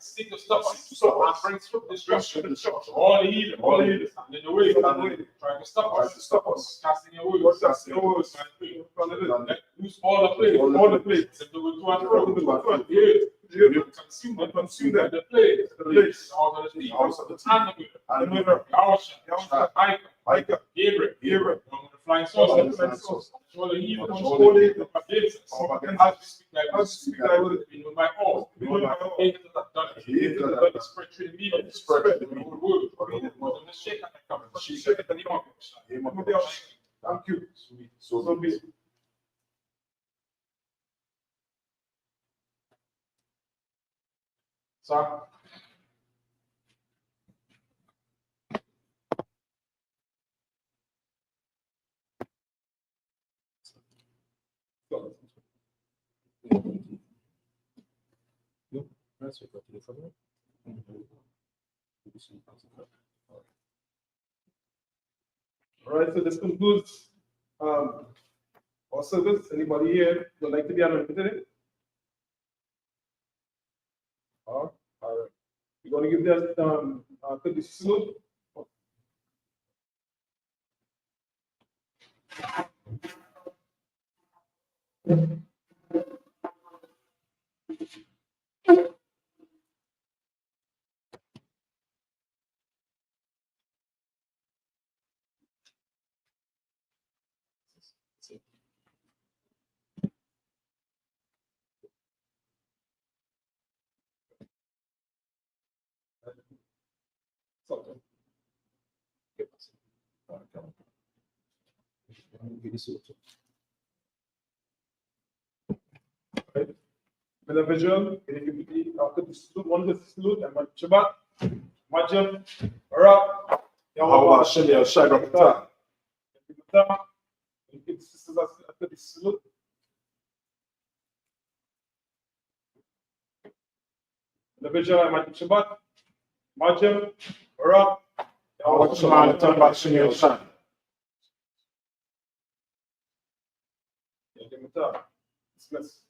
[SPEAKER 3] seek to stop us, and bring through destruction, all the evil, and in the way, trying to stop us, casting your words, let loose all the plagues, and do it to and fro, you consume them, the plagues, all of the and the river, Micah, Gabriel,
[SPEAKER 1] flying saucers. All the evil,
[SPEAKER 2] all the
[SPEAKER 1] evil against us.
[SPEAKER 2] all against
[SPEAKER 1] As we speak thy
[SPEAKER 2] As we speak thy word,
[SPEAKER 1] be known by all.
[SPEAKER 2] be known by all.
[SPEAKER 1] Angels that have done it.
[SPEAKER 2] Angels that have done it.
[SPEAKER 1] Spread through the media.
[SPEAKER 2] Spread
[SPEAKER 1] Spread
[SPEAKER 2] through the
[SPEAKER 1] the
[SPEAKER 2] media.
[SPEAKER 1] word. The shake and the cover.
[SPEAKER 2] Shake and the cover. Thank you. So be it.
[SPEAKER 1] Sir.
[SPEAKER 2] All right, so this concludes our service. Anybody here would like to be anointed today? All right. We're going to give that courtesy salute. Individual, one is salute and Shabbat, Majam, Arab,
[SPEAKER 4] Yahweh Shem Yahshua.
[SPEAKER 2] Sisters after the salute. Individual and Shabbat, Majam, Arab,
[SPEAKER 4] Yahweh Shem Yahshua.
[SPEAKER 2] Dismiss.